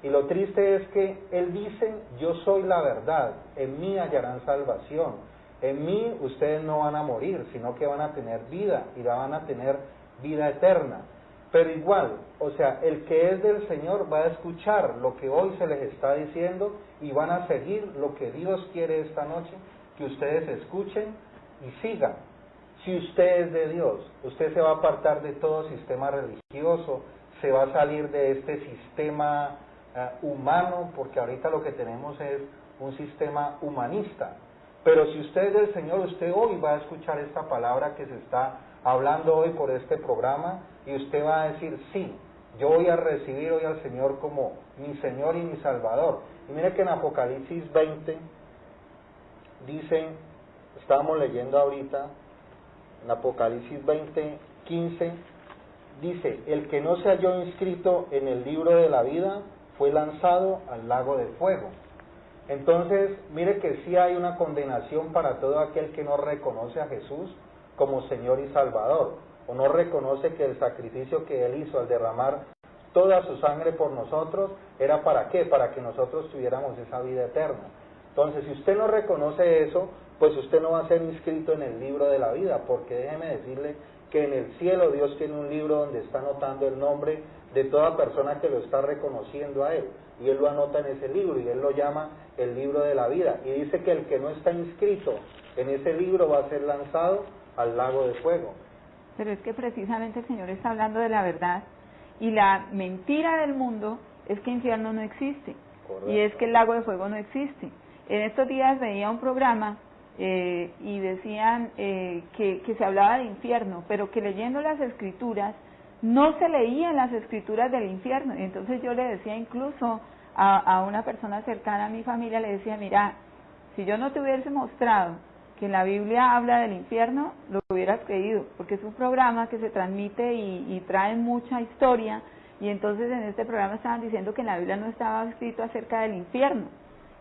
Speaker 4: Y lo triste es que Él dice, yo soy la verdad, en mí hallarán salvación, en mí ustedes no van a morir, sino que van a tener vida, y van a tener vida eterna. Pero igual, o sea, el que es del Señor va a escuchar lo que hoy se les está diciendo, y van a seguir lo que Dios quiere esta noche, que ustedes escuchen y sigan. Si usted es de Dios, usted se va a apartar de todo sistema religioso, se va a salir de este sistema humano, porque ahorita lo que tenemos es un sistema humanista. Pero si usted es del Señor, usted hoy va a escuchar esta palabra que se está hablando hoy por este programa, y usted va a decir, sí, yo voy a recibir hoy al Señor como mi Señor y mi Salvador. Y mire que en Apocalipsis 20 dicen, estábamos leyendo ahorita, en Apocalipsis 20, 15, dice, el que no se halló inscrito en el libro de la vida fue lanzado al lago de fuego. Entonces, mire que sí hay una condenación para todo aquel que no reconoce a Jesús como Señor y Salvador, o no reconoce que el sacrificio que Él hizo al derramar toda su sangre por nosotros, ¿era para qué? Para que nosotros tuviéramos esa vida eterna. Entonces, si usted no reconoce eso, pues usted no va a ser inscrito en el libro de la vida, porque déjeme decirle que en el cielo Dios tiene un libro donde está anotando el nombre de toda persona que lo está reconociendo a Él, y Él lo anota en ese libro, y Él lo llama el libro de la vida, y dice que el que no está inscrito en ese libro va a ser lanzado al lago de fuego.
Speaker 3: Pero es que precisamente el Señor está hablando de la verdad, y la mentira del mundo es que infierno no existe. Correcto. Y es que el lago de fuego no existe. En estos días veía un programa y decían que se hablaba de infierno, pero que leyendo las escrituras no se leían las escrituras del infierno. Y entonces yo le decía incluso a una persona cercana a mi familia, le decía, mira, si yo no te hubiese mostrado que en la Biblia habla del infierno, lo hubieras creído, porque es un programa que se transmite y trae mucha historia, y entonces en este programa estaban diciendo que en la Biblia no estaba escrito acerca del infierno,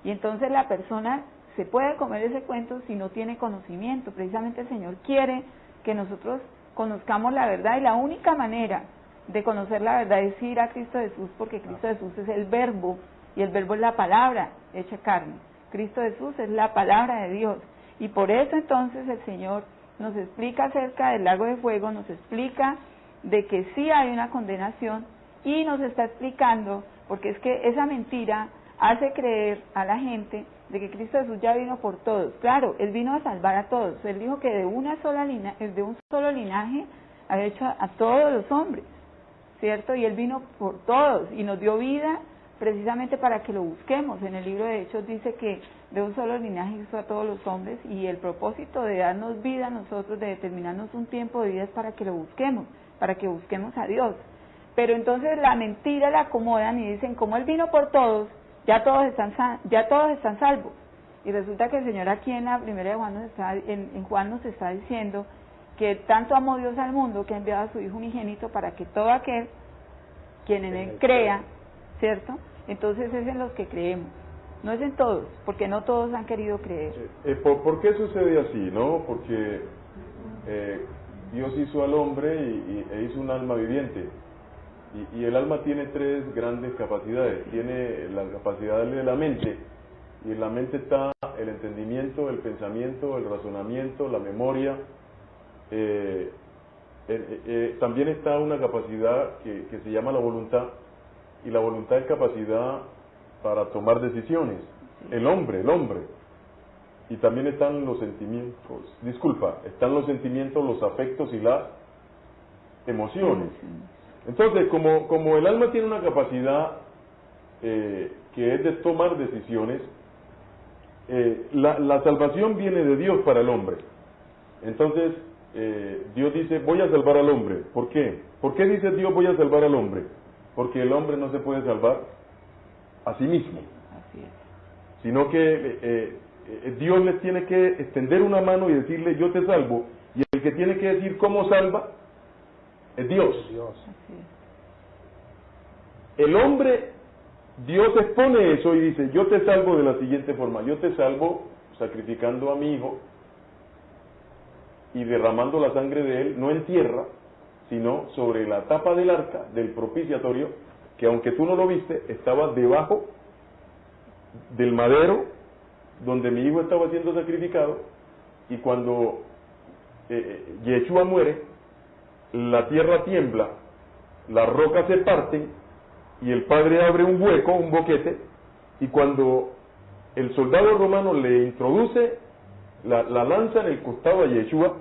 Speaker 3: y entonces la persona se puede comer ese cuento si no tiene conocimiento. Precisamente el Señor quiere que nosotros conozcamos la verdad, y la única manera de conocer la verdad es ir a Cristo Jesús, porque Cristo Jesús es el verbo, y el verbo es la palabra hecha carne. Cristo Jesús es la palabra de Dios. Y por eso entonces el Señor nos explica acerca del lago de fuego, nos explica de que sí hay una condenación, y nos está explicando, porque es que esa mentira hace creer a la gente de que Cristo Jesús ya vino por todos. Claro, Él vino a salvar a todos. Él dijo que de un solo linaje ha hecho a todos los hombres, ¿cierto? Y Él vino por todos y nos dio vida precisamente para que lo busquemos. En el libro de Hechos dice que de un solo linaje hizo a todos los hombres, y el propósito de darnos vida a nosotros, de determinarnos un tiempo de vida, es para que lo busquemos, para que busquemos a Dios. Pero entonces la mentira la acomodan y dicen, como Él vino por todos, ya todos están salvos. Y resulta que el Señor aquí en la primera de Juan en Juan nos está diciendo que tanto amó Dios al mundo que ha enviado a su Hijo unigénito para que todo aquel quien en Él crea, ¿cierto? Entonces es en los que creemos, no es en todos, porque no todos han querido creer.
Speaker 1: ¿Por qué sucede así, no? Porque Dios hizo al hombre e hizo un alma viviente. Y el alma tiene tres grandes capacidades. Tiene la capacidad de la mente, y en la mente está el entendimiento, el pensamiento, el razonamiento, la memoria. También está una capacidad que se llama la voluntad, y la voluntad es capacidad para tomar decisiones. El hombre. Y también están los sentimientos, están los sentimientos, los afectos y las emociones. Entonces, como el alma tiene una capacidad que es de tomar decisiones, la salvación viene de Dios para el hombre. Entonces, Dios dice, voy a salvar al hombre. ¿Por qué? ¿Por qué dice Dios voy a salvar al hombre? Porque el hombre no se puede salvar a sí mismo.
Speaker 3: Así es.
Speaker 1: Sino que Dios les tiene que extender una mano y decirle, yo te salvo, y el que tiene que decir cómo salva es Dios. El hombre, Dios expone eso y dice, yo te salvo de la siguiente forma, yo te salvo sacrificando a mi hijo y derramando la sangre de él, no en tierra, sino sobre la tapa del arca, del propiciatorio, que aunque tú no lo viste, estaba debajo del madero donde mi hijo estaba siendo sacrificado, y cuando Yeshua muere, la tierra tiembla, las rocas se parten, y el Padre abre un hueco, un boquete, y cuando el soldado romano le introduce la lanza en el costado a Yeshua,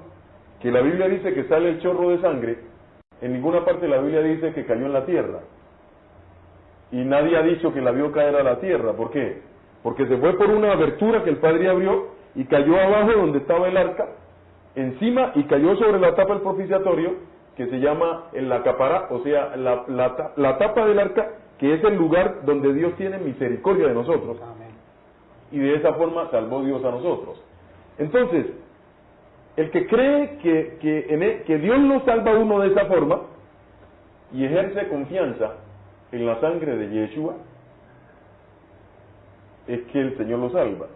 Speaker 1: que la Biblia dice que sale el chorro de sangre, en ninguna parte de la Biblia dice que cayó en la tierra. Y nadie ha dicho que la vio caer a la tierra. ¿Por qué? Porque se fue por una abertura que el Padre abrió y cayó abajo donde estaba el arca, encima, y cayó sobre la tapa del propiciatorio, que se llama el acapará, o sea, la tapa del arca, que es el lugar donde Dios tiene misericordia de nosotros.
Speaker 4: Amén.
Speaker 1: Y de esa forma salvó Dios a nosotros. Entonces, el que cree que Dios lo salva a uno de esa forma y ejerce confianza en la sangre de Yeshua, es que el Señor lo salva.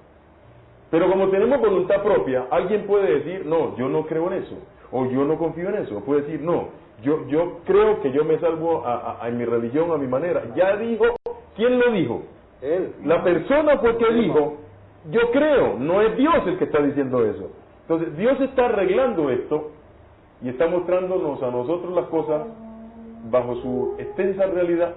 Speaker 1: Pero como tenemos voluntad propia, alguien puede decir, no, yo no creo en eso, o yo no confío en eso. Puede decir, no, yo creo que yo me salvo en mi religión, a mi manera. Ya dijo, ¿quién lo dijo?
Speaker 4: Él.
Speaker 1: La persona fue que dijo, yo creo, no es Dios el que está diciendo eso. Entonces, Dios está arreglando esto y está mostrándonos a nosotros las cosas bajo su extensa realidad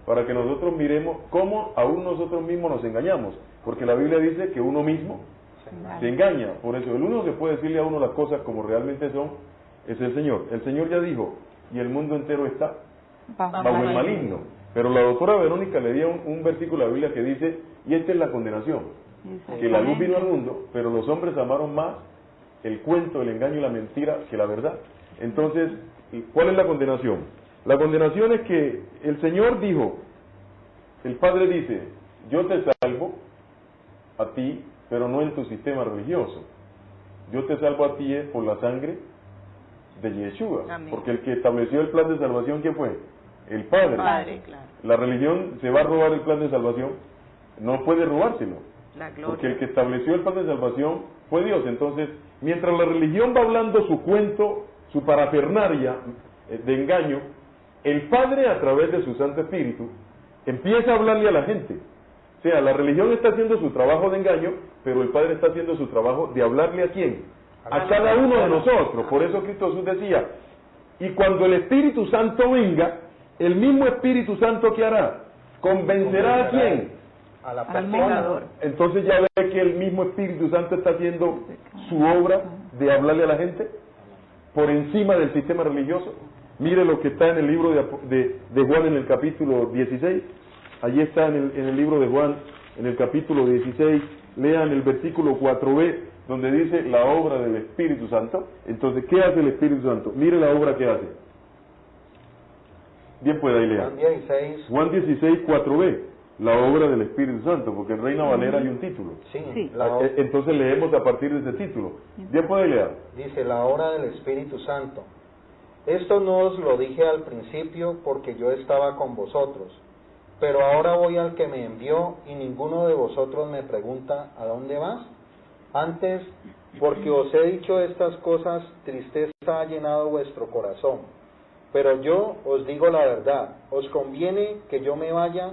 Speaker 1: para que nosotros miremos cómo aún nosotros mismos nos engañamos. Porque la Biblia dice que uno mismo se engaña. Por eso, el único que puede decirle a uno las cosas como realmente son es el Señor. El Señor ya dijo, y el mundo entero está bajo el maligno. Pero la doctora Verónica le dio un versículo de la Biblia que dice, y esta es la condenación, que la luz vino al mundo, pero los hombres amaron más el cuento, el engaño y la mentira que la verdad. Entonces, ¿cuál es la condenación? La condenación es que el Señor dijo, el Padre dice, yo te salvo a ti, pero no en tu sistema religioso. Yo te salvo a ti por la sangre de Yeshua.
Speaker 2: Amén.
Speaker 1: Porque el que estableció el plan de salvación, ¿quién fue? El Padre.
Speaker 2: Padre, claro.
Speaker 1: La religión se va a robar el plan de salvación, no puede robárselo.
Speaker 2: La gloria.
Speaker 1: Porque el que estableció el plan de salvación fue Dios. Entonces, mientras la religión va hablando su cuento, su parafernaria de engaño, el Padre, a través de su Santo Espíritu, empieza a hablarle a la gente. O sea, la religión está haciendo su trabajo de engaño, pero el Padre está haciendo su trabajo de hablarle a quién, a cada uno de nosotros. Por eso Cristo Jesús decía, y cuando el Espíritu Santo venga, el mismo Espíritu Santo, ¿qué hará? Convencerá a quién,
Speaker 4: a la
Speaker 2: Al
Speaker 4: persona.
Speaker 2: pecador.
Speaker 1: entonces ya ve que el mismo Espíritu Santo está haciendo su obra de hablarle a la gente por encima del sistema religioso. Mire lo que está en el libro de Juan en el capítulo 16. Allí está en el libro de Juan, en el capítulo 16. Lean el versículo 4b, donde dice la obra del Espíritu Santo. Entonces, ¿qué hace el Espíritu Santo? Mire la obra que hace. Bien, puede ahí leer.
Speaker 4: Juan 16.
Speaker 1: Juan 16, 4b. La obra del Espíritu Santo, porque en Reina Valera hay un título.
Speaker 4: Sí,
Speaker 1: Entonces leemos a partir de ese título. Bien, puede leer.
Speaker 4: dice la obra del Espíritu Santo. Esto no os lo dije al principio porque yo estaba con vosotros, pero ahora voy al que me envió y ninguno de vosotros me pregunta ¿a dónde vas? Antes, porque os he dicho estas cosas, tristeza ha llenado vuestro corazón. Pero yo os digo la verdad, os conviene que yo me vaya,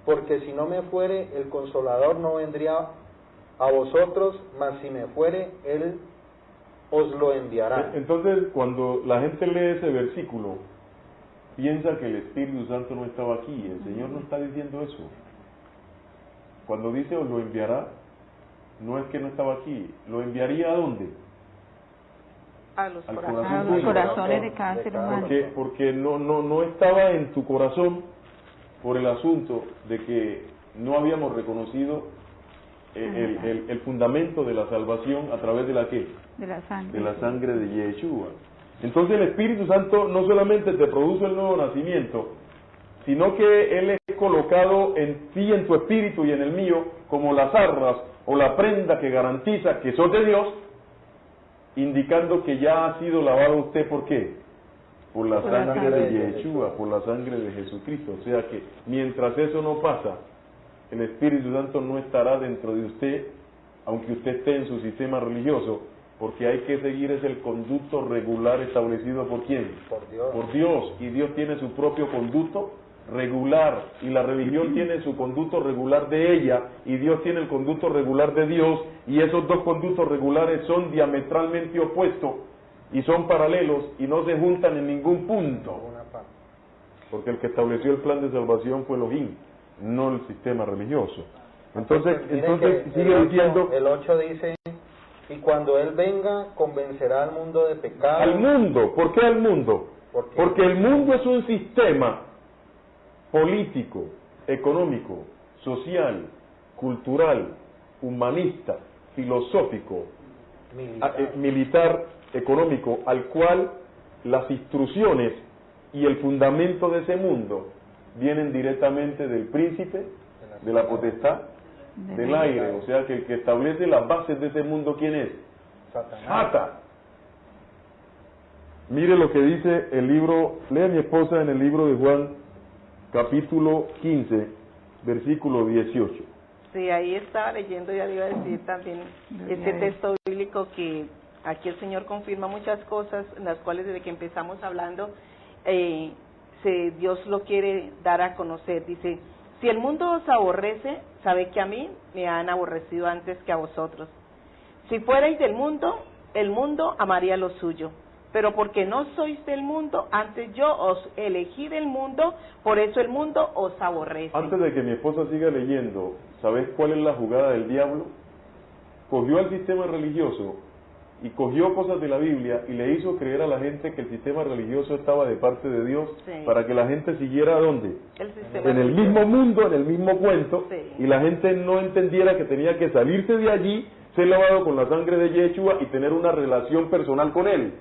Speaker 4: porque si no me fuere, el Consolador no vendría a vosotros, mas si me fuere, Él os lo enviará.
Speaker 1: Entonces, cuando la gente lee ese versículo, piensa que el Espíritu Santo no estaba aquí. El Señor no está diciendo eso. Cuando dice os lo enviará, no es que no estaba aquí. ¿Lo enviaría a dónde?
Speaker 2: A los
Speaker 1: Al
Speaker 2: corazones.
Speaker 3: A los corazones de cada ser humano.
Speaker 1: Porque no estaba en tu corazón por el asunto de que no habíamos reconocido el fundamento de la salvación a través de la ¿qué?
Speaker 3: De la sangre.
Speaker 1: De la sangre de Yeshua. Entonces el Espíritu Santo no solamente te produce el nuevo nacimiento, sino que Él es colocado en ti, en tu espíritu y en el mío, como las arras o la prenda que garantiza que sos de Dios, indicando que ya ha sido lavado usted, ¿por qué? Por la sangre de Yeshua, por la sangre de Jesucristo. O sea que mientras eso no pasa, el Espíritu Santo no estará dentro de usted, aunque usted esté en su sistema religioso, porque hay que seguir es el conducto regular establecido ¿por quién?
Speaker 4: Por Dios.
Speaker 1: Por Dios. Y Dios tiene su propio conducto regular, y la religión tiene su conducto regular de ella, y Dios tiene el conducto regular de Dios, y esos dos conductos regulares son diametralmente opuestos, y son paralelos, y no se juntan en ningún punto.
Speaker 4: Una parte.
Speaker 1: Porque el que estableció el plan de salvación fue Elohim, no el sistema religioso. Entonces
Speaker 4: Miren que
Speaker 1: sigue diciendo,
Speaker 4: el 8 dice, y cuando Él venga, convencerá al mundo de pecado.
Speaker 1: al mundo. ¿Por qué al mundo?
Speaker 4: ¿Por qué?
Speaker 1: Porque el mundo es un sistema político, económico, social, cultural, humanista, filosófico, militar, económico, al cual las instrucciones y el fundamento de ese mundo vienen directamente del príncipe de la potestad del aire. O sea que el que establece las bases de ese mundo, ¿quién es? Satán. Mire lo que dice el libro, lea mi esposa en el libro de Juan, capítulo 15, versículo 18.
Speaker 2: Sí, ahí estaba leyendo, ya le iba a decir también este texto bíblico que aquí el Señor confirma muchas cosas, en las cuales desde que empezamos hablando, Dios lo quiere dar a conocer. Dice, si el mundo os aborrece, sabe que a mí me han aborrecido antes que a vosotros. Si fuerais del mundo, el mundo amaría lo suyo. Pero porque no sois del mundo, antes yo os elegí del mundo, por eso el mundo os aborrece.
Speaker 1: Antes de que mi esposa siga leyendo, ¿sabes cuál es la jugada del diablo? Cogió al sistema religioso y cogió cosas de la Biblia y le hizo creer a la gente que el sistema religioso estaba de parte de Dios,
Speaker 2: sí,
Speaker 1: para que la gente siguiera ¿dónde?
Speaker 2: En
Speaker 1: el mismo mundo, en el mismo cuento,
Speaker 2: sí,
Speaker 1: y la gente no entendiera que tenía que salirse de allí, ser lavado con la sangre de Yeshua y tener una relación personal con él.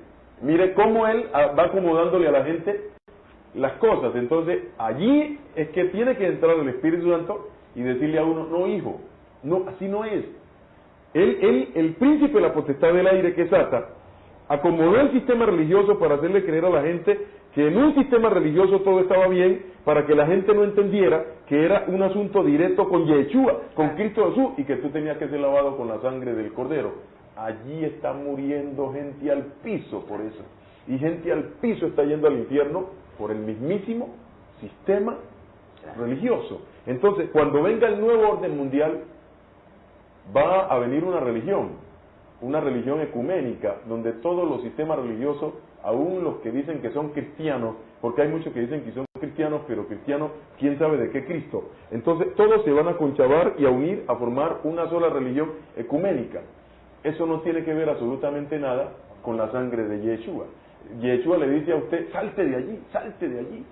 Speaker 1: Mire cómo él va acomodándole a la gente las cosas. Entonces allí es que tiene que entrar el Espíritu Santo y decirle a uno, no hijo, no, así no es. El príncipe de la potestad del aire, que es Satán, acomodó el sistema religioso para hacerle creer a la gente que en un sistema religioso todo estaba bien, para que la gente no entendiera que era un asunto directo con Yeshua, con Cristo Jesús, y que tú tenías que ser lavado con la sangre del Cordero. Allí está muriendo gente al piso por eso, y gente al piso está yendo al infierno por el mismísimo sistema religioso. Entonces, cuando venga el nuevo orden mundial, va a venir una religión ecuménica, donde todos los sistemas religiosos, aún los que dicen que son cristianos, porque hay muchos que dicen que son cristianos, pero cristianos, quién sabe de qué Cristo. Entonces, todos se van a conchavar y a unir a formar una sola religión ecuménica. Eso no tiene que ver absolutamente nada con la sangre de Yeshua. Yeshua le dice a usted, salte de allí, salte de allí.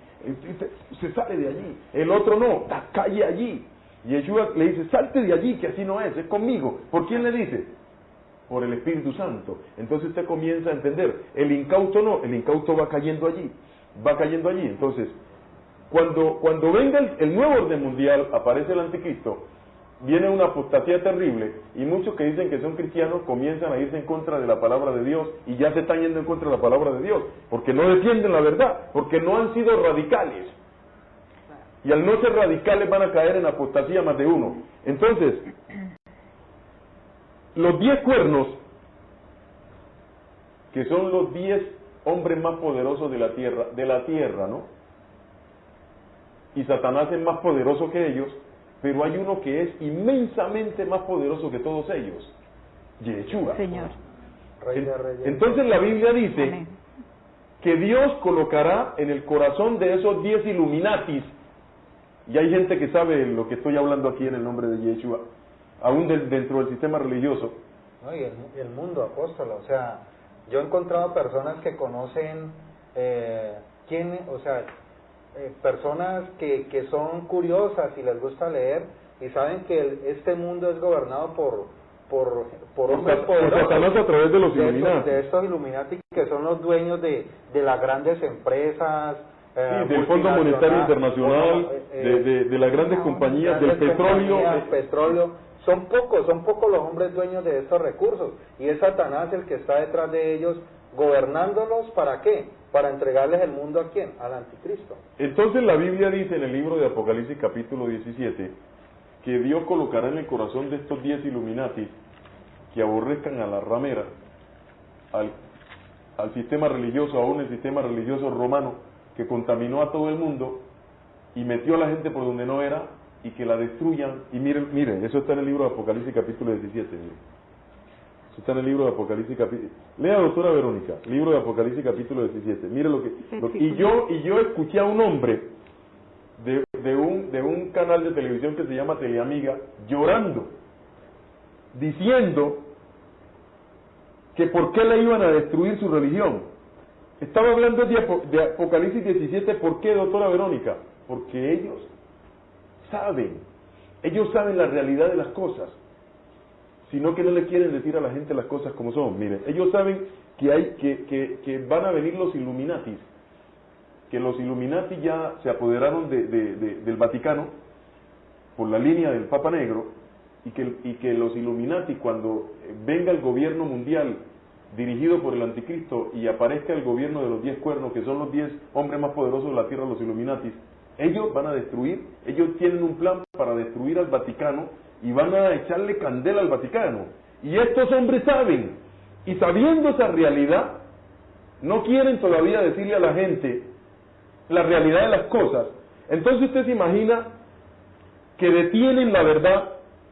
Speaker 1: Se sale de allí. El otro no, calle allí. Yeshua le dice, salte de allí, que así no es conmigo. ¿Por quién le dice? Por el Espíritu Santo. Entonces usted comienza a entender, el incauto no, el incauto va cayendo allí. Entonces, cuando venga el nuevo orden mundial, aparece el anticristo, viene una apostasía terrible, y muchos que dicen que son cristianos comienzan a irse en contra de la palabra de Dios, y ya se están yendo en contra de la palabra de Dios, porque no defienden la verdad, porque no han sido radicales. Y al no ser radicales van a caer en apostasía más de uno. Entonces, los 10 cuernos, que son los 10 hombres más poderosos de la tierra, ¿no? Y Satanás es más poderoso que ellos, pero hay uno que es inmensamente más poderoso que todos ellos, Yeshua.
Speaker 3: Señor.
Speaker 1: Entonces la Biblia dice
Speaker 3: Amén.
Speaker 1: que Dios colocará en el corazón de esos 10 Illuminatis, y hay gente que sabe lo que estoy hablando aquí en el nombre de Yeshua, aún dentro del sistema religioso.
Speaker 4: No, y el mundo, apóstol, o sea, yo he encontrado personas que conocen personas que son curiosas y les gusta leer y saben que este mundo es gobernado por hombres poderosos,
Speaker 1: Satanás a través de los Illuminati.
Speaker 4: de estos Illuminati, que son los dueños de las grandes empresas,
Speaker 1: del Fondo Monetario Internacional, de las grandes compañías, del petróleo.
Speaker 4: Son pocos los hombres dueños de estos recursos, y es Satanás el que está detrás de ellos, gobernándolos. ¿Para qué? Para entregarles el mundo ¿a quién? Al anticristo.
Speaker 1: Entonces la Biblia dice en el libro de Apocalipsis capítulo 17 que Dios colocará en el corazón de estos 10 Illuminati que aborrezcan a la ramera, al sistema religioso, aún el sistema religioso romano, que contaminó a todo el mundo y metió a la gente por donde no era, y que la destruyan. Y miren, eso está en el libro de Apocalipsis capítulo 17. Miren. Eso está en el libro de Apocalipsis capítulo... Lea, doctora Verónica, libro de Apocalipsis capítulo 17. Mire y yo escuché a un hombre de un canal de televisión que se llama Teleamiga llorando, diciendo que por qué le iban a destruir su religión. Estaba hablando de Apocalipsis 17, ¿por qué, doctora Verónica? Porque ellos saben la realidad de las cosas. sino que no le quieren decir a la gente las cosas como son. Miren, ellos saben que van a venir los Illuminatis, que los Illuminati ya se apoderaron del Vaticano por la línea del Papa Negro, y que los Illuminati, cuando venga el gobierno mundial dirigido por el anticristo y aparezca el gobierno de los 10 cuernos, que son los 10 hombres más poderosos de la tierra, los Illuminatis, ellos van a destruir, ellos tienen un plan para destruir al Vaticano y van a echarle candela al Vaticano. Y estos hombres saben, y sabiendo esa realidad, no quieren todavía decirle a la gente la realidad de las cosas. Entonces usted se imagina que detienen la verdad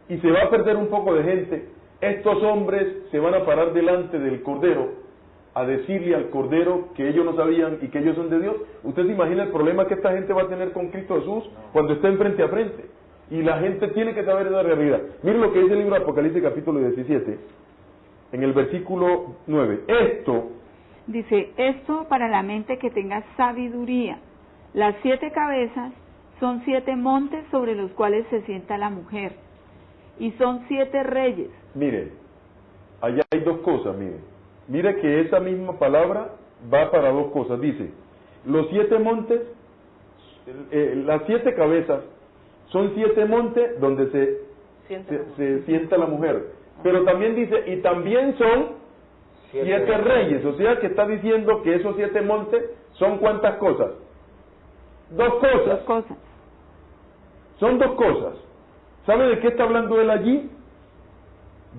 Speaker 1: y se va a perder un poco de gente. Estos hombres se van a parar delante del Cordero a decirle al Cordero que ellos no sabían y que ellos son de Dios. Usted se imagina el problema que esta gente va a tener con Cristo Jesús cuando estén frente a frente. Y la gente tiene que saber esa realidad. Mire lo que dice el libro de Apocalipsis capítulo 17, en el versículo 9.
Speaker 3: Esto para la mente que tenga sabiduría. Las 7 cabezas son 7 montes sobre los cuales se sienta la mujer, y son 7 reyes.
Speaker 1: Mire, allá hay 2 cosas, mire que esa misma palabra va para 2 cosas. Dice, los 7 montes, las 7 cabezas, son 7 montes donde se sienta la mujer. Pero también dice, y también son 7 reyes. O sea que está diciendo que esos 7 montes son ¿cuántas cosas? 2 cosas.
Speaker 3: 2 cosas.
Speaker 1: Son 2 cosas. ¿Sabe de qué está hablando él allí?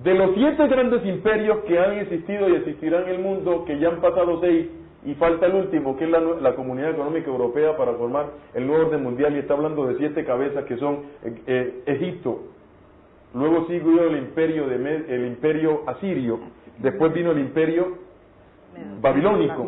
Speaker 1: De los 7 grandes imperios que han existido y existirán en el mundo, que ya han pasado 6, y falta el último, que es la Comunidad Económica Europea, para formar el nuevo orden mundial, y está hablando de 7 cabezas que son Egipto, luego siguió el imperio asirio, después vino el imperio babilónico,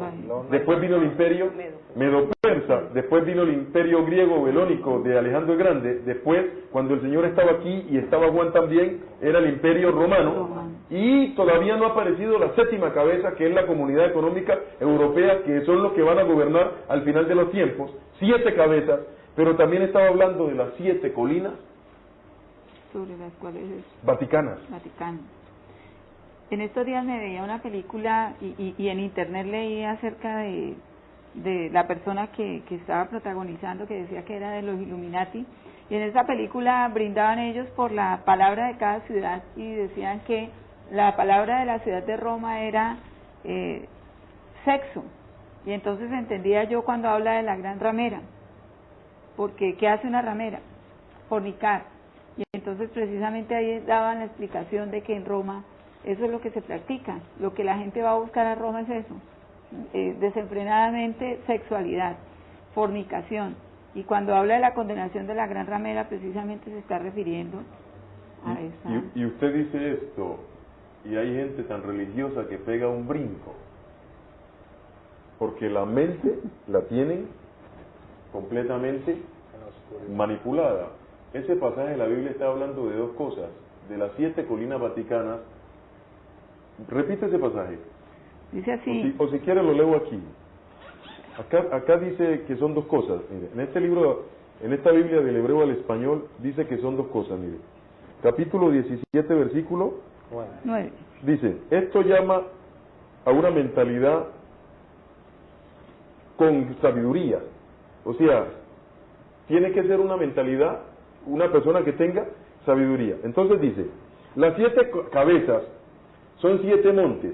Speaker 1: después vino el imperio medo-persa, después vino el imperio griego belónico de Alejandro el Grande, después, cuando el Señor estaba aquí y estaba Juan también, era el imperio romano, y todavía no ha aparecido la 7ª cabeza, que es la Comunidad Económica Europea, que son los que van a gobernar al final de los tiempos. 7 cabezas, pero también estaba hablando de las 7 colinas
Speaker 3: sobre las cuales
Speaker 1: Vaticanas.
Speaker 3: En estos días me veía una película y en internet leía acerca de la persona que estaba protagonizando, que decía que era de los Illuminati, y en esa película brindaban ellos por la palabra de cada ciudad y decían que la palabra de la ciudad de Roma era sexo, y entonces entendía yo cuando habla de la gran ramera, porque ¿qué hace una ramera? Fornicar, y entonces precisamente ahí daban la explicación de que en Roma eso es lo que se practica, lo que la gente va a buscar a Roma es eso, desenfrenadamente sexualidad, fornicación, y cuando habla de la condenación de la gran ramera precisamente se está refiriendo a esa.
Speaker 1: Y usted dice esto, y hay gente tan religiosa que pega un brinco, porque la mente la tienen completamente manipulada. Ese pasaje de la Biblia está hablando de 2 cosas, de las 7 colinas vaticanas. Repite ese pasaje.
Speaker 3: Dice así.
Speaker 1: O si quiere lo leo aquí. Acá dice que son 2 cosas. Mire, en este libro, en esta Biblia del hebreo al español, dice que son 2 cosas. Mire, capítulo 17, versículo
Speaker 3: 9.
Speaker 1: Dice, esto llama a una mentalidad con sabiduría. O sea, tiene que ser una mentalidad, una persona que tenga sabiduría. Entonces dice, las 7 cabezas son 7 montes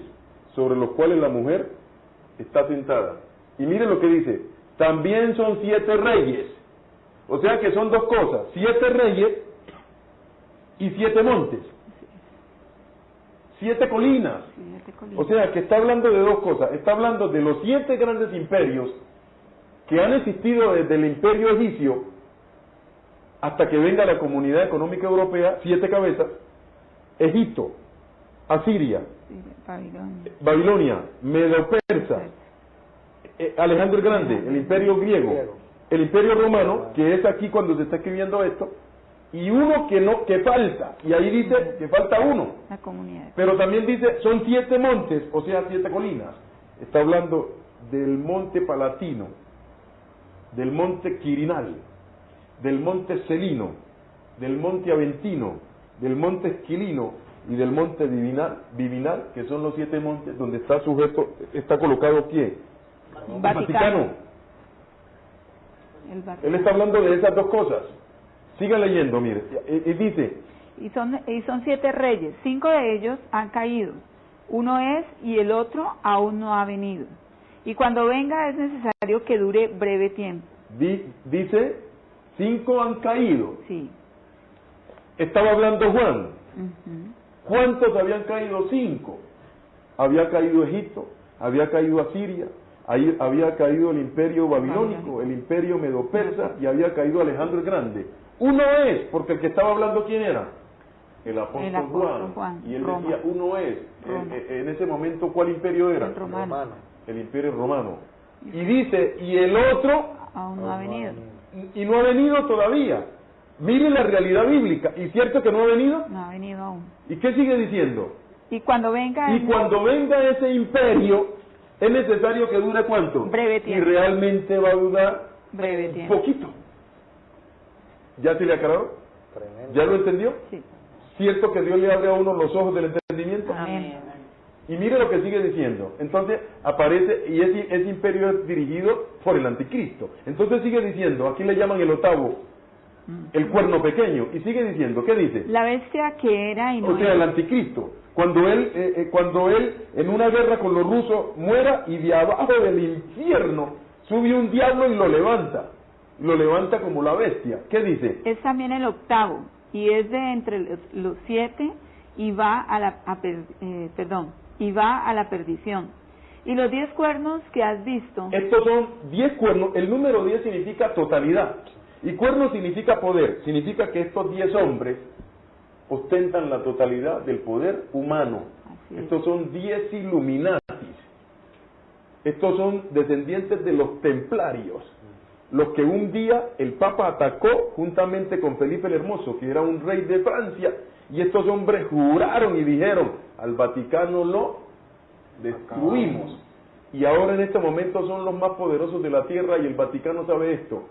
Speaker 1: sobre los cuales la mujer está sentada. Y mire lo que dice, también son 7 reyes. O sea que son 2 cosas, 7 reyes y 7 montes. 7 colinas. O sea que está hablando de 2 cosas. Está hablando de los 7 grandes imperios que han existido desde el imperio egipcio hasta que venga la Comunidad Económica Europea, 7 cabezas, Egipto, Asiria, Babilonia, Medo-Persa, Alejandro el Grande, el imperio griego, el imperio romano, que es aquí cuando se está escribiendo esto, y uno que falta, y ahí dice que falta uno,
Speaker 3: la comunidad.
Speaker 1: Pero también dice, son 7 montes, o sea, 7 colinas. Está hablando del monte Palatino, del monte Quirinal, del monte Celino, del monte Aventino, del monte Esquilino y del monte Divinal, que son los 7 montes donde está colocado ¿quién?
Speaker 3: Vaticano.
Speaker 1: El Vaticano.
Speaker 3: El Vaticano.
Speaker 1: Él está hablando de esas dos cosas. Siga leyendo, mire, y dice,
Speaker 3: Y son 7 reyes, 5 de ellos han caído, uno es y el otro aún no ha venido. Y cuando venga es necesario que dure breve tiempo.
Speaker 1: dice, 5 han caído.
Speaker 3: Sí.
Speaker 1: Estaba hablando Juan.
Speaker 3: Ujú.
Speaker 1: ¿Cuántos habían caído? 5. Había caído Egipto, había caído Asiria, ahí había caído el imperio babilónico, el imperio medo-persa y había caído Alejandro el Grande. Uno es, porque el que estaba hablando, ¿quién era? El apóstol Juan. Y él decía, uno es. En ese momento, ¿cuál imperio era?
Speaker 3: El romano.
Speaker 1: El imperio romano. Y dice, y el otro
Speaker 3: Aún no ha venido.
Speaker 1: y no ha venido todavía. Miren la realidad bíblica. ¿Y cierto que no ha venido?
Speaker 3: No ha venido aún.
Speaker 1: ¿Y qué sigue diciendo?
Speaker 3: Y cuando venga
Speaker 1: Y cuando venga ese imperio, es necesario que dure ¿cuánto?
Speaker 3: Breve tiempo.
Speaker 1: Y realmente va a durar
Speaker 3: breve tiempo.
Speaker 1: poquito. ¿Ya se le aclaró?
Speaker 4: Tremendo.
Speaker 1: ¿Ya lo entendió?
Speaker 3: Sí.
Speaker 1: ¿Cierto que Dios le abre a uno los ojos del entendimiento?
Speaker 3: Amén.
Speaker 1: Y mire lo que sigue diciendo. Entonces aparece, y ese imperio es dirigido por el anticristo. Entonces sigue diciendo, aquí le llaman el octavo, el cuerno pequeño. Y sigue diciendo, ¿qué dice?
Speaker 3: La bestia que era y no
Speaker 1: O sea, el
Speaker 3: era.
Speaker 1: anticristo. Cuando él en una guerra con los rusos muera y de abajo del infierno sube un diablo y lo levanta. Lo levanta como la bestia. ¿Qué dice?
Speaker 3: Es también el octavo y es de entre los 7 y va a la perdición. Y los 10 cuernos que has visto.
Speaker 1: Estos son 10 cuernos. El número 10 significa totalidad. Y cuerno significa poder. Significa que estos 10 hombres ostentan la totalidad del poder humano.
Speaker 3: Así es.
Speaker 1: Estos son 10 Illuminatis. Estos son descendientes de los templarios. Los que un día el Papa atacó juntamente con Felipe el Hermoso, que era un rey de Francia, y estos hombres juraron y dijeron, al Vaticano lo destruimos. Y ahora en este momento son los más poderosos de la tierra y el Vaticano sabe esto.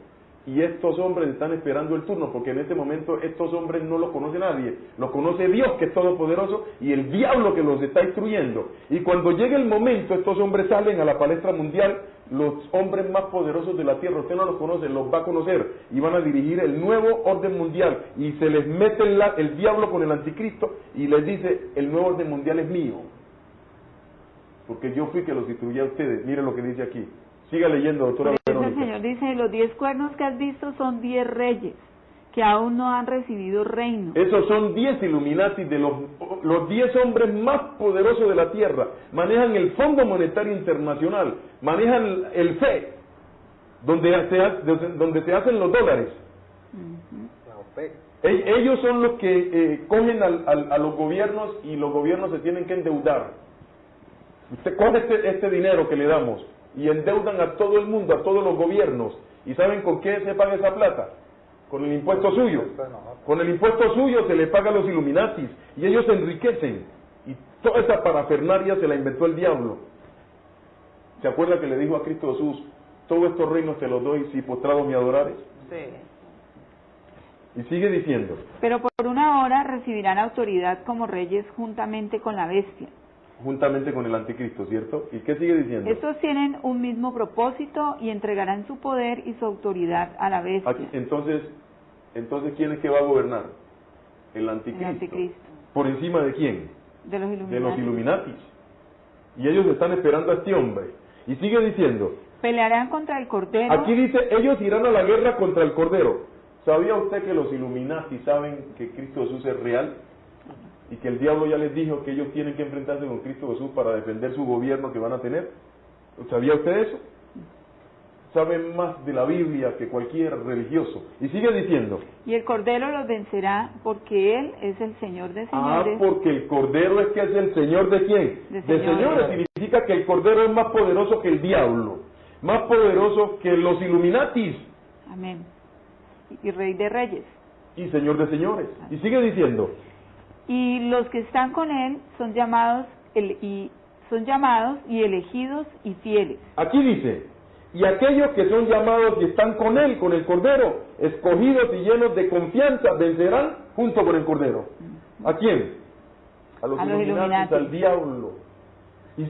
Speaker 1: Y estos hombres están esperando el turno, porque en este momento estos hombres no los conoce nadie, los conoce Dios, que es todopoderoso, y el diablo que los está instruyendo. Y cuando llegue el momento, estos hombres salen a la palestra mundial, los hombres más poderosos de la tierra, usted no los conoce, los va a conocer, y van a dirigir el nuevo orden mundial, y se les mete el diablo con el anticristo, y les dice, el nuevo orden mundial es mío, porque yo fui que los instruí a ustedes. Mire lo que dice aquí. Siga leyendo, doctora
Speaker 3: Por eso el
Speaker 1: Verónica.
Speaker 3: Señor dice, los 10 cuernos que has visto son 10 reyes, que aún no han recibido reino.
Speaker 1: Esos son 10 Illuminati de los 10 hombres más poderosos de la tierra. Manejan el Fondo Monetario Internacional, manejan el FED, donde se hacen los dólares.
Speaker 4: La OPEC.
Speaker 1: Ellos son los que cogen a los gobiernos y los gobiernos se tienen que endeudar. Usted coge este dinero que le damos y endeudan a todo el mundo, a todos los gobiernos. ¿Y saben con qué se paga esa plata? Con el impuesto suyo. Con el impuesto suyo se le paga a los Illuminatis y ellos se enriquecen. Y toda esa parafernaria se la inventó el diablo. ¿Se acuerda que le dijo a Cristo Jesús, todos estos reinos te los doy si postrado me adorares?
Speaker 2: Sí.
Speaker 1: Y sigue diciendo,
Speaker 3: Pero por una hora recibirán autoridad como reyes juntamente con la bestia.
Speaker 1: juntamente con el anticristo, ¿cierto? ¿Y qué sigue diciendo?
Speaker 3: Estos tienen un mismo propósito y entregarán su poder y su autoridad a la bestia.
Speaker 1: Aquí, entonces, ¿quién es que va a gobernar? El anticristo.
Speaker 3: El anticristo.
Speaker 1: ¿Por encima de quién?
Speaker 3: De los Illuminati.
Speaker 1: De los Illuminatis. Y ellos están esperando a este hombre. Y sigue diciendo,
Speaker 3: Pelearán contra el Cordero.
Speaker 1: aquí dice, ellos irán a la guerra contra el Cordero. ¿Sabía usted que los Illuminati saben que Cristo Jesús es real? Y que el diablo ya les dijo que ellos tienen que enfrentarse con Cristo Jesús para defender su gobierno que van a tener. ¿Sabía usted eso? Saben más de la Biblia que cualquier religioso. Y sigue diciendo,
Speaker 3: Y el Cordero los vencerá porque Él es el Señor de señores.
Speaker 1: porque el Cordero es que es el Señor de quién?
Speaker 3: De
Speaker 1: señores. Significa que el Cordero es más poderoso que el diablo, más poderoso que los Illuminatis
Speaker 3: Amén. Y Rey de reyes.
Speaker 1: y Señor de señores. Y sigue diciendo,
Speaker 3: Y los que están con Él son llamados y elegidos y fieles.
Speaker 1: aquí dice, y aquellos que son llamados y están con él, con el Cordero, escogidos y llenos de confianza, vencerán junto con el Cordero. ¿A quién? a los
Speaker 3: A los
Speaker 1: Illuminatis,
Speaker 3: Illuminati.
Speaker 1: al diablo.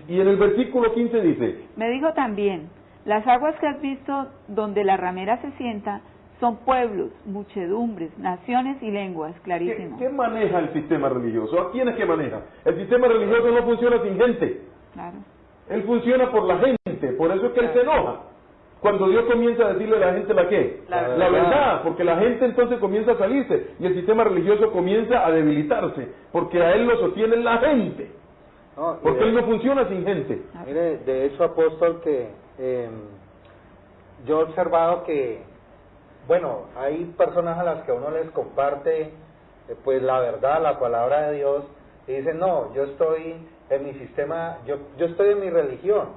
Speaker 1: Y en el versículo 15 dice,
Speaker 3: Me dijo también, las aguas que has visto donde la ramera se sienta son pueblos, muchedumbres, naciones y lenguas, clarísimo.
Speaker 1: ¿qué maneja el sistema religioso? ¿A quién es que maneja? El sistema religioso no funciona sin gente.
Speaker 3: Claro.
Speaker 1: Él funciona por la gente, por eso es que él se enoja. Cuando Dios comienza a decirle a la gente la qué, la verdad, porque la gente entonces comienza a salirse y el sistema religioso comienza a debilitarse, porque a él lo sostiene la gente,
Speaker 4: No,
Speaker 1: porque él no funciona sin gente.
Speaker 4: Mire, de hecho, apóstol, que yo he observado que, bueno, hay personas a las que uno les comparte pues la verdad, la palabra de Dios, y dicen, no, yo estoy en mi sistema, yo estoy en mi religión.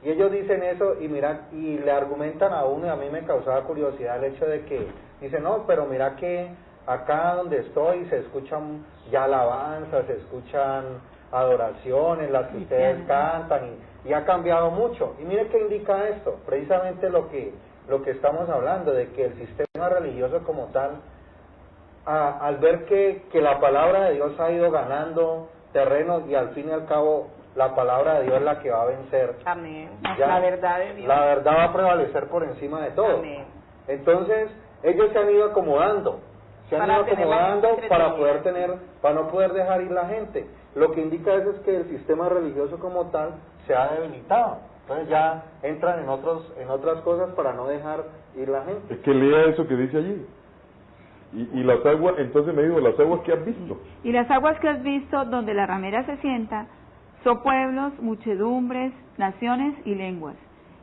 Speaker 4: Y ellos dicen eso y mira, y le argumentan a uno, y a mí me causaba curiosidad el hecho de que, dicen, no, pero mira que acá donde estoy se escuchan ya alabanzas, se escuchan adoraciones, las que ustedes cantan, y ha cambiado mucho. Y mire qué indica esto, precisamente lo que estamos hablando, de que el sistema religioso como tal, al ver que la palabra de Dios ha ido ganando terreno y al fin y al cabo la palabra de Dios es la que va a vencer.
Speaker 2: Amén.
Speaker 4: Ya,
Speaker 2: La verdad de Dios.
Speaker 4: la verdad va a prevalecer por encima de todo.
Speaker 2: Amén.
Speaker 4: Entonces, ellos se han ido acomodando,
Speaker 2: Para tener la gente
Speaker 4: para no poder dejar ir la gente. Lo que indica eso es que el sistema religioso como tal se ha debilitado. Entonces ya entran en otras cosas para no dejar ir la gente.
Speaker 1: Es que lea eso que dice allí. Y las aguas, entonces me dijo, las aguas que has visto.
Speaker 3: Y las aguas que has visto donde la ramera se sienta son pueblos, muchedumbres, naciones y lenguas.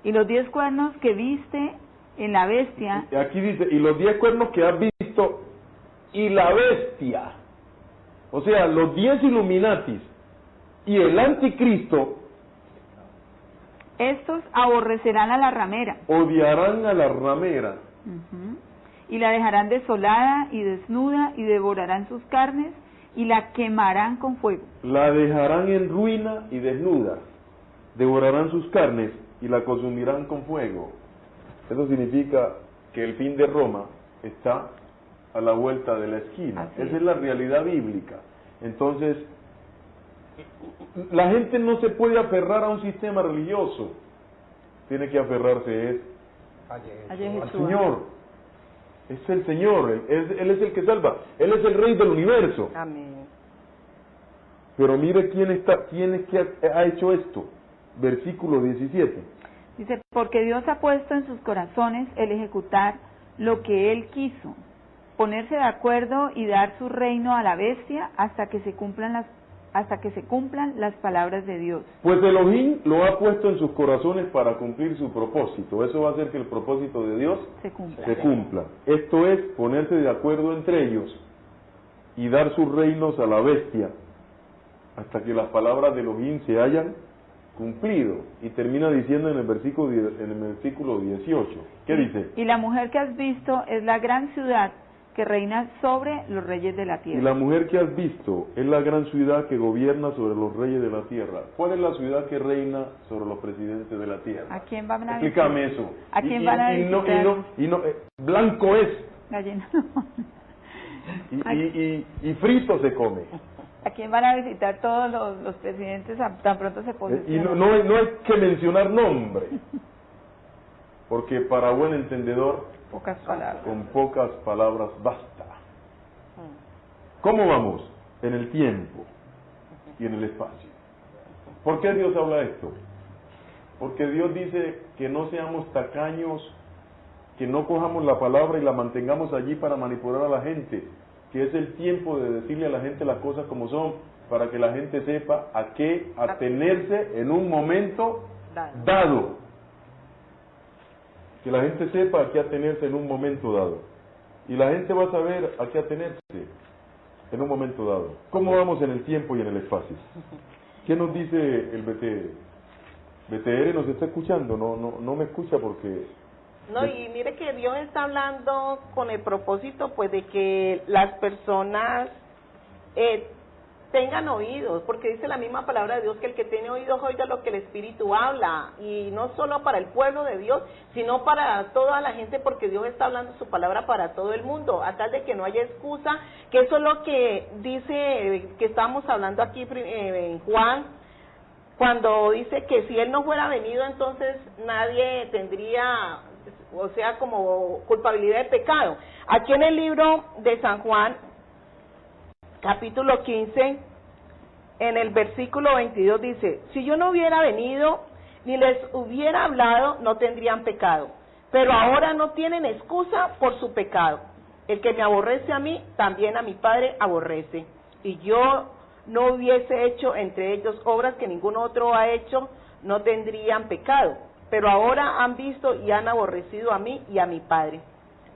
Speaker 3: Y los 10 cuernos que viste en la bestia.
Speaker 1: Aquí dice, y los 10 cuernos que has visto, y la bestia. O sea, los 10 Illuminatis y el anticristo
Speaker 3: Estos aborrecerán a la ramera.
Speaker 1: odiarán a la ramera.
Speaker 3: Ujú. Y la dejarán desolada y desnuda y devorarán sus carnes y la quemarán con fuego.
Speaker 1: La dejarán en ruina y desnuda, devorarán sus carnes y la consumirán con fuego. Eso significa que el fin de Roma está a la vuelta de la esquina.
Speaker 3: Así
Speaker 1: Esa
Speaker 3: es.
Speaker 1: es la realidad bíblica. Entonces, la gente no se puede aferrar a un sistema religioso, tiene que aferrarse
Speaker 3: Allá
Speaker 1: al
Speaker 3: Jesús.
Speaker 1: Señor. Es el Señor, él es el que salva, Él es el Rey del universo.
Speaker 2: Amén.
Speaker 1: Pero mire quién es que ha hecho esto. Versículo 17.
Speaker 3: Dice, porque Dios ha puesto en sus corazones el ejecutar lo que Él quiso, ponerse de acuerdo y dar su reino a la bestia hasta que se cumplan las palabras de Dios.
Speaker 1: Pues Elohim lo ha puesto en sus corazones para cumplir su propósito. Eso va a hacer que el propósito de Dios
Speaker 3: Se cumpla.
Speaker 1: se cumpla. Esto es ponerse de acuerdo entre ellos y dar sus reinos a la bestia hasta que las palabras de Elohim se hayan cumplido. Y termina diciendo en el versículo 18. ¿Qué dice?
Speaker 3: Y la mujer que has visto es la gran ciudad que reina sobre los reyes de la
Speaker 1: Y
Speaker 3: tierra.
Speaker 1: la mujer que has visto es la gran ciudad que gobierna sobre los reyes de la tierra. ¿Cuál es la ciudad que reina sobre los presidentes de la tierra?
Speaker 3: ¿A quién van a
Speaker 1: Explícame eso.
Speaker 3: ¿A quién van a visitar?
Speaker 1: Blanco es
Speaker 3: Gallina.
Speaker 1: y frito se come.
Speaker 3: ¿A quién van a visitar todos los presidentes tan pronto se
Speaker 1: Y
Speaker 3: posicionan?
Speaker 1: no hay que mencionar nombre, porque para buen entendedor
Speaker 3: Pocas palabras.
Speaker 1: con pocas palabras basta. ¿Cómo vamos? En el tiempo y en el espacio. ¿Por qué Dios habla esto? Porque Dios dice que no seamos tacaños, que no cojamos la palabra y la mantengamos allí para manipular a la gente, que es el tiempo de decirle a la gente las cosas como son, para que la gente sepa a qué atenerse en un momento dado. Que la gente sepa a qué atenerse en un momento dado. Y la gente va a saber a qué atenerse en un momento dado. ¿Cómo vamos en el tiempo y en el espacio? ¿Qué nos dice el BTR? BTR nos está escuchando, no me escucha porque...
Speaker 2: No, y mire que Dios está hablando con el propósito pues de que las personas tengan oídos, porque dice la misma palabra de Dios que el que tiene oídos oiga lo que el Espíritu habla, y no solo para el pueblo de Dios, sino para toda la gente, porque Dios está hablando su palabra para todo el mundo, a tal de que no haya excusa, que eso es lo que dice, que estábamos hablando aquí en Juan, cuando dice que si Él no fuera venido, entonces nadie tendría, o sea, como culpabilidad de pecado. Aquí en el libro de San Juan, capítulo 15, en el versículo 22 dice, si yo no hubiera venido ni les hubiera hablado, no tendrían pecado, pero ahora no tienen excusa por su pecado. El que me aborrece a mí, también a mi Padre aborrece. Y yo no hubiese hecho entre ellos obras que ningún otro ha hecho, no tendrían pecado. Pero ahora han visto y han aborrecido a mí y a mi Padre.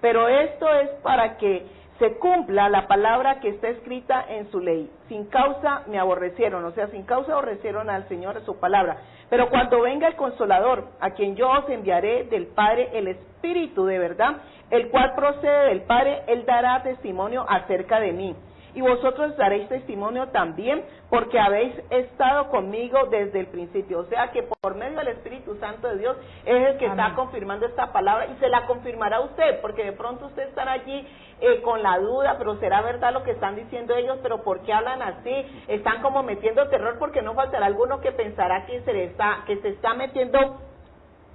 Speaker 2: Pero esto es para que se cumpla la palabra que está escrita en su ley. Sin causa me aborrecieron, o sea, sin causa aborrecieron al Señor a su palabra. Pero cuando venga el Consolador, a quien yo os enviaré del Padre, el Espíritu de verdad, el cual procede del Padre, Él dará testimonio acerca de mí. Y vosotros daréis testimonio también, porque habéis estado conmigo desde el principio. O sea que por medio del Espíritu Santo de Dios es el que está confirmando esta palabra, y se la confirmará a usted, porque de pronto usted estará allí con la duda, pero será verdad lo que están diciendo ellos, pero ¿por qué hablan así? Están como metiendo terror, porque no faltará alguno que pensará que se está metiendo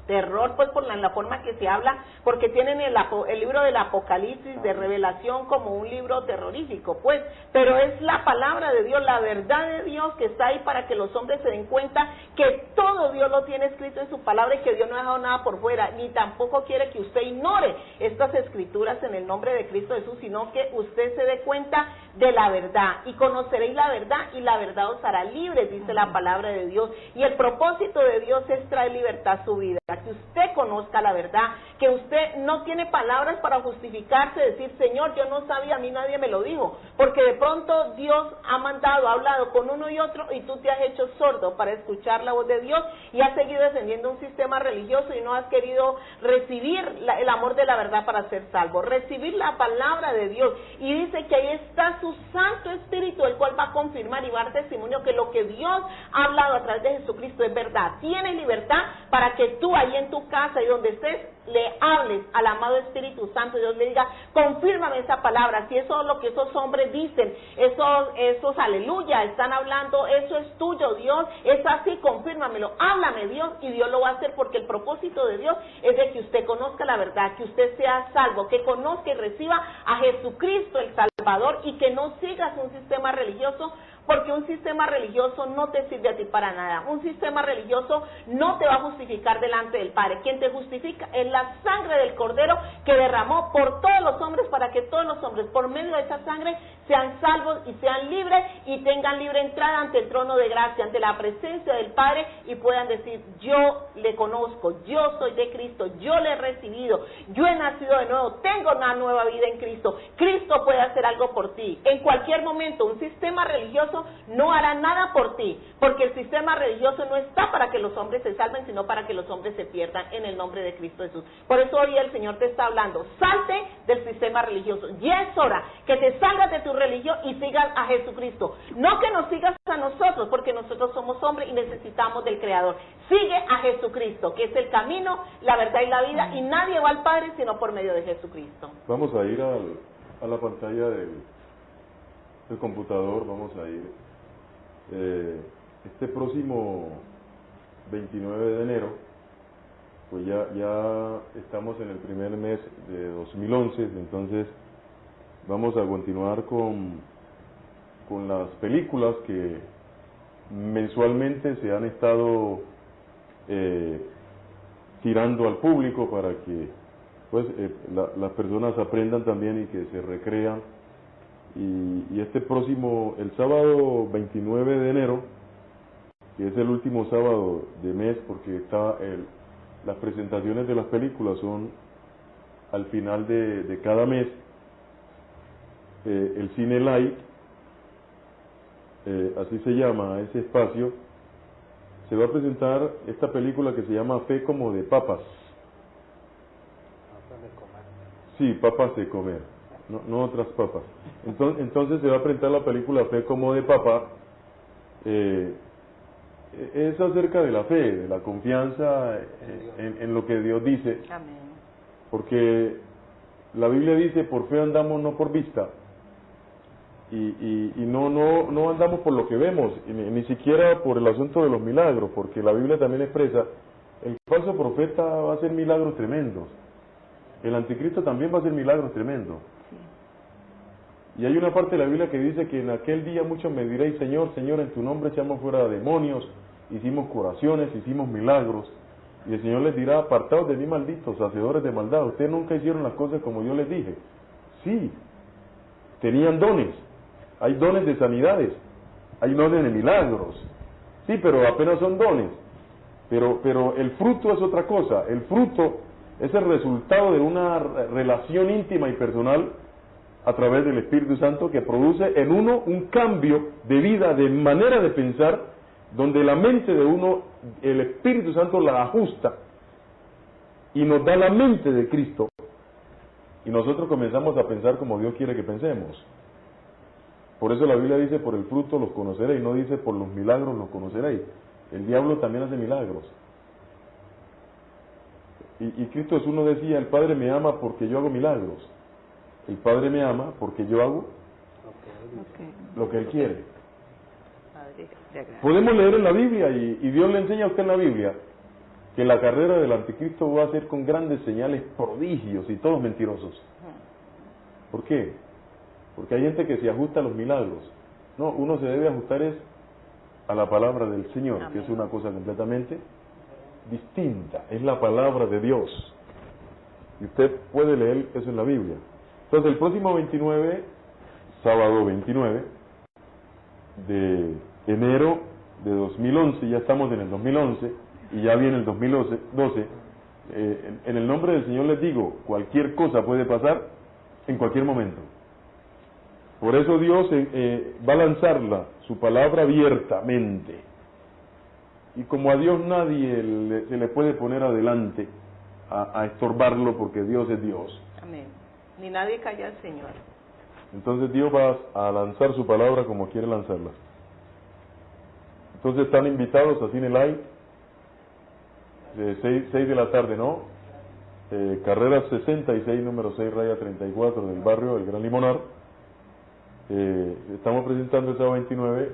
Speaker 2: terror, pues por la forma que se habla, porque tienen el libro del Apocalipsis, de Revelación, como un libro terrorífico, pues, pero es la palabra de Dios, la verdad de Dios que está ahí para que los hombres se den cuenta que todo Dios lo tiene escrito en su palabra y que Dios no ha dejado nada por fuera, ni tampoco quiere que usted ignore estas escrituras en el nombre de Cristo Jesús, sino que usted se dé cuenta de la verdad, y conoceréis la verdad, y la verdad os hará libres, dice la palabra de Dios, y el propósito de Dios es traer libertad a su vida, que usted conozca la verdad, que usted no tiene palabras para justificarse, decir, Señor, yo no sabía, a mí nadie me lo dijo, porque de pronto Dios ha mandado, ha hablado con uno y otro, y tú te has hecho sordo para escuchar la voz de Dios, y has seguido defendiendo un sistema religioso, y no has querido recibir el amor de la verdad para ser salvo, recibir la palabra de Dios, y dice que ahí está su Santo Espíritu, el cual va a confirmar y va a dar testimonio que lo que Dios ha hablado a través de Jesucristo es verdad. Tienes libertad para que tú ahí en tu casa y donde estés le hables al amado Espíritu Santo, y Dios le diga, confírmame esa palabra, si eso es lo que esos hombres dicen, esos aleluya, están hablando, eso es tuyo, Dios, es así, confírmamelo, háblame, Dios, y Dios lo va a hacer, porque el propósito de Dios es de que usted conozca la verdad, que usted sea salvo, que conozca y reciba a Jesucristo el Salvador, y que no sigas un sistema religioso, porque un sistema religioso no te sirve a ti para nada, un sistema religioso no te va a justificar delante del Padre. Quien te justifica es la sangre del Cordero que derramó por todos los hombres, para que todos los hombres por medio de esa sangre sean salvos y sean libres y tengan libre entrada ante el trono de gracia, ante la presencia del Padre, y puedan decir, yo le conozco, yo soy de Cristo, yo le he recibido, yo he nacido de nuevo, tengo una nueva vida en Cristo, Cristo puede hacer algo por ti. En cualquier momento un sistema religioso no hará nada por ti, porque el sistema religioso no está para que los hombres se salven, sino para que los hombres se pierdan en el nombre de Cristo Jesús. Por eso hoy el Señor te está hablando, salte del sistema religioso, ya es hora que te salgas de tu religión y sigas a Jesucristo, no que nos sigas a nosotros, porque nosotros somos hombres y necesitamos del Creador. Sigue a Jesucristo, que es el camino, la verdad y la vida, y nadie va al Padre sino por medio de Jesucristo.
Speaker 1: Vamos a ir a la pantalla del computador, vamos a ir este próximo 29 de enero, pues ya estamos en el primer mes de 2011, entonces vamos a continuar con las películas que mensualmente se han estado tirando al público para que pues las personas aprendan también y que se recrean. Y este próximo, el sábado 29 de enero, que es el último sábado de mes, porque las presentaciones de las películas son al final de cada mes, el Cine Light, así se llama ese espacio, se va a presentar esta película que se llama Fe como de papas.
Speaker 4: Papas de comer.
Speaker 1: Sí, papas de comer. no otras papas. Entonces se va a presentar la película Fe como de papa. Es acerca de la fe, de la confianza en lo que Dios dice.
Speaker 2: Amén.
Speaker 1: Porque la Biblia dice, por fe andamos, no por vista. Y no andamos por lo que vemos, ni siquiera por el asunto de los milagros, porque la Biblia también expresa, el falso profeta va a hacer milagros tremendos. El anticristo también va a hacer milagros tremendos. Y hay una parte de la Biblia que dice que en aquel día muchos me diréis, Señor, Señor, en tu nombre echamos fuera demonios, hicimos curaciones, hicimos milagros. Y el Señor les dirá, apartaos de mí, malditos, hacedores de maldad. Ustedes nunca hicieron las cosas como yo les dije. Sí, tenían dones. Hay dones de sanidades, hay dones de milagros. Sí, pero apenas son dones. Pero el fruto es otra cosa. El fruto es el resultado de una relación íntima y personal a través del Espíritu Santo que produce en uno un cambio de vida, de manera de pensar, donde la mente de uno, el Espíritu Santo la ajusta y nos da la mente de Cristo y nosotros comenzamos a pensar como Dios quiere que pensemos. Por eso la Biblia dice, por el fruto los conoceréis, no dice por los milagros los conoceréis. El diablo también hace milagros. Y Cristo Jesús nos decía, el Padre me ama porque yo hago milagros. El Padre me ama porque yo hago lo que Él quiere. Podemos leer en la Biblia y Dios le enseña a usted en la Biblia que la carrera del anticristo va a ser con grandes señales, prodigios y todos mentirosos. ¿Por qué? Porque hay gente que se ajusta a los milagros. No, uno se debe ajustar es a la palabra del Señor, que es una cosa completamente distinta. Es la palabra de Dios. Y usted puede leer eso en la Biblia. Entonces el próximo 29, sábado 29 de enero de 2011, ya estamos en el 2011 y ya viene el 2012, en el nombre del Señor les digo, cualquier cosa puede pasar en cualquier momento. Por eso Dios va a lanzarla, su palabra abiertamente. Y como a Dios nadie se le puede poner adelante a estorbarlo porque Dios es Dios.
Speaker 2: Amén. Ni nadie calla al Señor.
Speaker 1: Entonces Dios va a lanzar su palabra como quiere lanzarla. Entonces están invitados a Cine Light, 6 de la tarde, ¿no? Carrera 66, número 6, raya 34 del barrio El Gran Limonar. Estamos presentando el sábado 29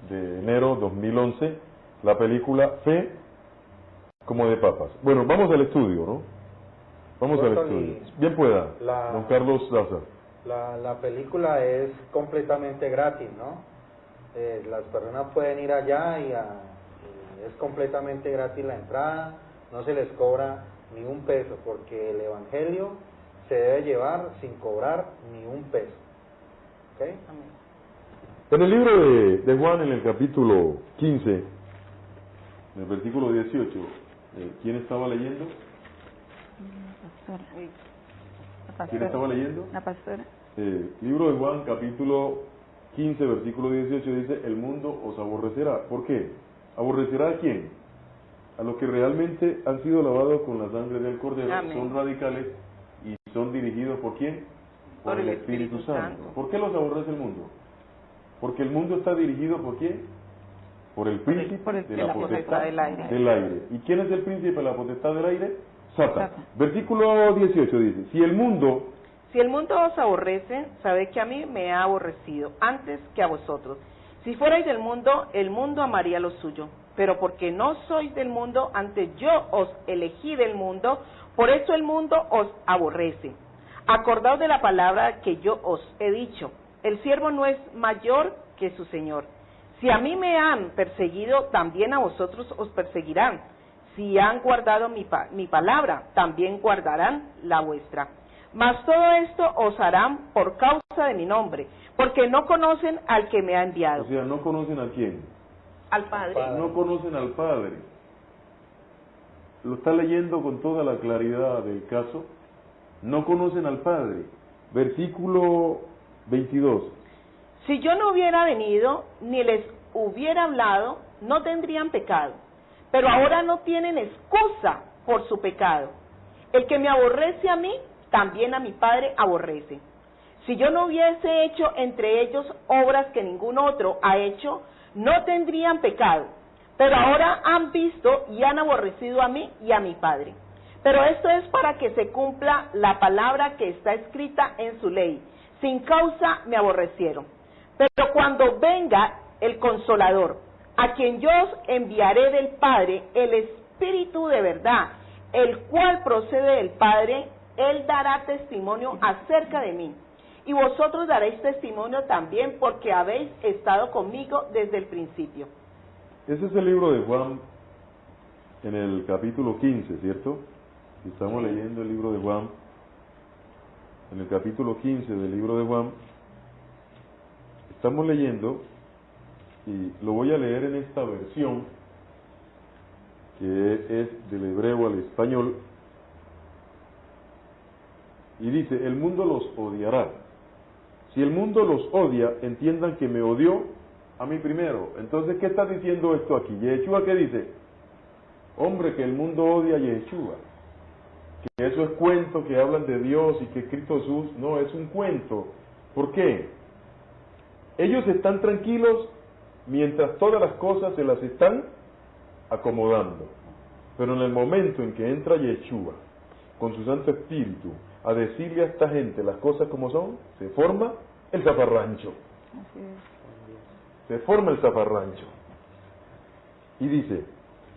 Speaker 1: de enero 2011 la película Fe como de papas. Bueno, vamos al estudio, ¿no? Vamos al estudio. Bien pueda, don Carlos Daza.
Speaker 4: La película es completamente gratis, ¿no? Las personas pueden ir allá y es completamente gratis la entrada, no se les cobra ni un peso, porque el Evangelio se debe llevar sin cobrar ni un peso. ¿Okay?
Speaker 1: En el libro de Juan, en el capítulo 15, en el versículo 18, ¿quién estaba leyendo?
Speaker 3: La pastora.
Speaker 1: ¿Quién estaba leyendo?
Speaker 3: La pastora.
Speaker 1: Libro de Juan, capítulo 15, versículo 18, dice, el mundo os aborrecerá. ¿Por qué? ¿Aborrecerá a quién? A los que realmente han sido lavados con la sangre del Cordero. Amén. Son radicales y son dirigidos ¿por quién? Por el Espíritu Santo. ¿Por qué los aborrece el mundo? Porque el mundo está dirigido ¿por quién? Por el príncipe de la potestad del aire. ¿Y quién es el príncipe de la potestad del aire? Satán. Versículo 18 dice, si el mundo
Speaker 2: os aborrece, sabed que a mí me ha aborrecido antes que a vosotros. Si fuerais del mundo, el mundo amaría lo suyo. Pero porque no sois del mundo, antes yo os elegí del mundo, por eso el mundo os aborrece. Acordaos de la palabra que yo os he dicho. El siervo no es mayor que su señor. Si a mí me han perseguido, también a vosotros os perseguirán. Si han guardado mi palabra, también guardarán la vuestra. Mas todo esto os harán por causa de mi nombre, porque no conocen al que me ha enviado.
Speaker 1: O sea, ¿no conocen a quién?
Speaker 2: Al Padre.
Speaker 1: No conocen al Padre. Lo está leyendo con toda la claridad del caso. No conocen al Padre. Versículo 22.
Speaker 2: Si yo no hubiera venido, ni les hubiera hablado, no tendrían pecado. Pero ahora no tienen excusa por su pecado. El que me aborrece a mí, también a mi Padre aborrece. Si yo no hubiese hecho entre ellos obras que ningún otro ha hecho, no tendrían pecado. Pero ahora han visto y han aborrecido a mí y a mi Padre. Pero esto es para que se cumpla la palabra que está escrita en su ley. Sin causa me aborrecieron. Pero cuando venga el Consolador, a quien yo os enviaré del Padre, el Espíritu de verdad, el cual procede del Padre, Él dará testimonio acerca de mí. Y vosotros daréis testimonio también, porque habéis estado conmigo desde el principio.
Speaker 1: Ese es el libro de Juan, en el capítulo 15, ¿cierto? Estamos leyendo el libro de Juan, en el capítulo 15 del libro de Juan, estamos leyendo, y lo voy a leer en esta versión, que es del hebreo al español, y dice: el mundo los odiará. Si el mundo los odia, entiendan que me odió a mí primero. Entonces, ¿qué está diciendo esto aquí? Yeshua, ¿qué dice? Hombre, que el mundo odia a Yeshua. Que eso es cuento, que hablan de Dios y que Cristo Jesús. No, es un cuento. ¿Por qué? Ellos están tranquilos mientras todas las cosas se las están acomodando. Pero en el momento en que entra Yeshua con su Santo Espíritu a decirle a esta gente las cosas como son, se forma el zafarrancho.
Speaker 3: Así es.
Speaker 1: Se forma el zafarrancho. Y dice: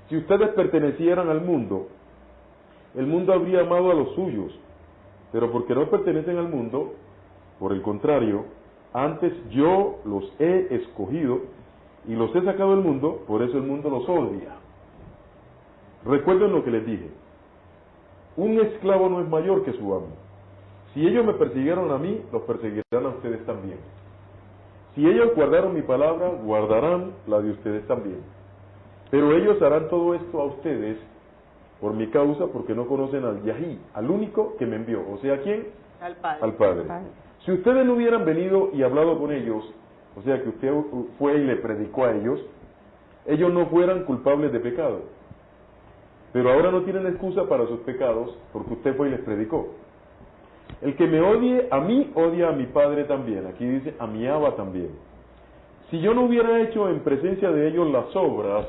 Speaker 1: si ustedes pertenecieran al mundo, el mundo habría amado a los suyos, pero porque no pertenecen al mundo, por el contrario, antes yo los he escogido y los he sacado del mundo, por eso el mundo los odia. Recuerden lo que les dije: un esclavo no es mayor que su amo. Si ellos me persiguieron a mí, los perseguirán a ustedes también. Si ellos guardaron mi palabra, guardarán la de ustedes también. Pero ellos harán todo esto a ustedes por mi causa, porque no conocen al Yahí, al único que me envió. O sea, ¿quién?
Speaker 2: Al Padre.
Speaker 1: Al Padre. Si ustedes no hubieran venido y hablado con ellos, o sea, que usted fue y le predicó a ellos, ellos no fueran culpables de pecado. Pero ahora no tienen excusa para sus pecados, porque usted fue y les predicó. El que me odie a mí, odia a mi Padre también. Aquí dice a mi Abba también. Si yo no hubiera hecho en presencia de ellos las obras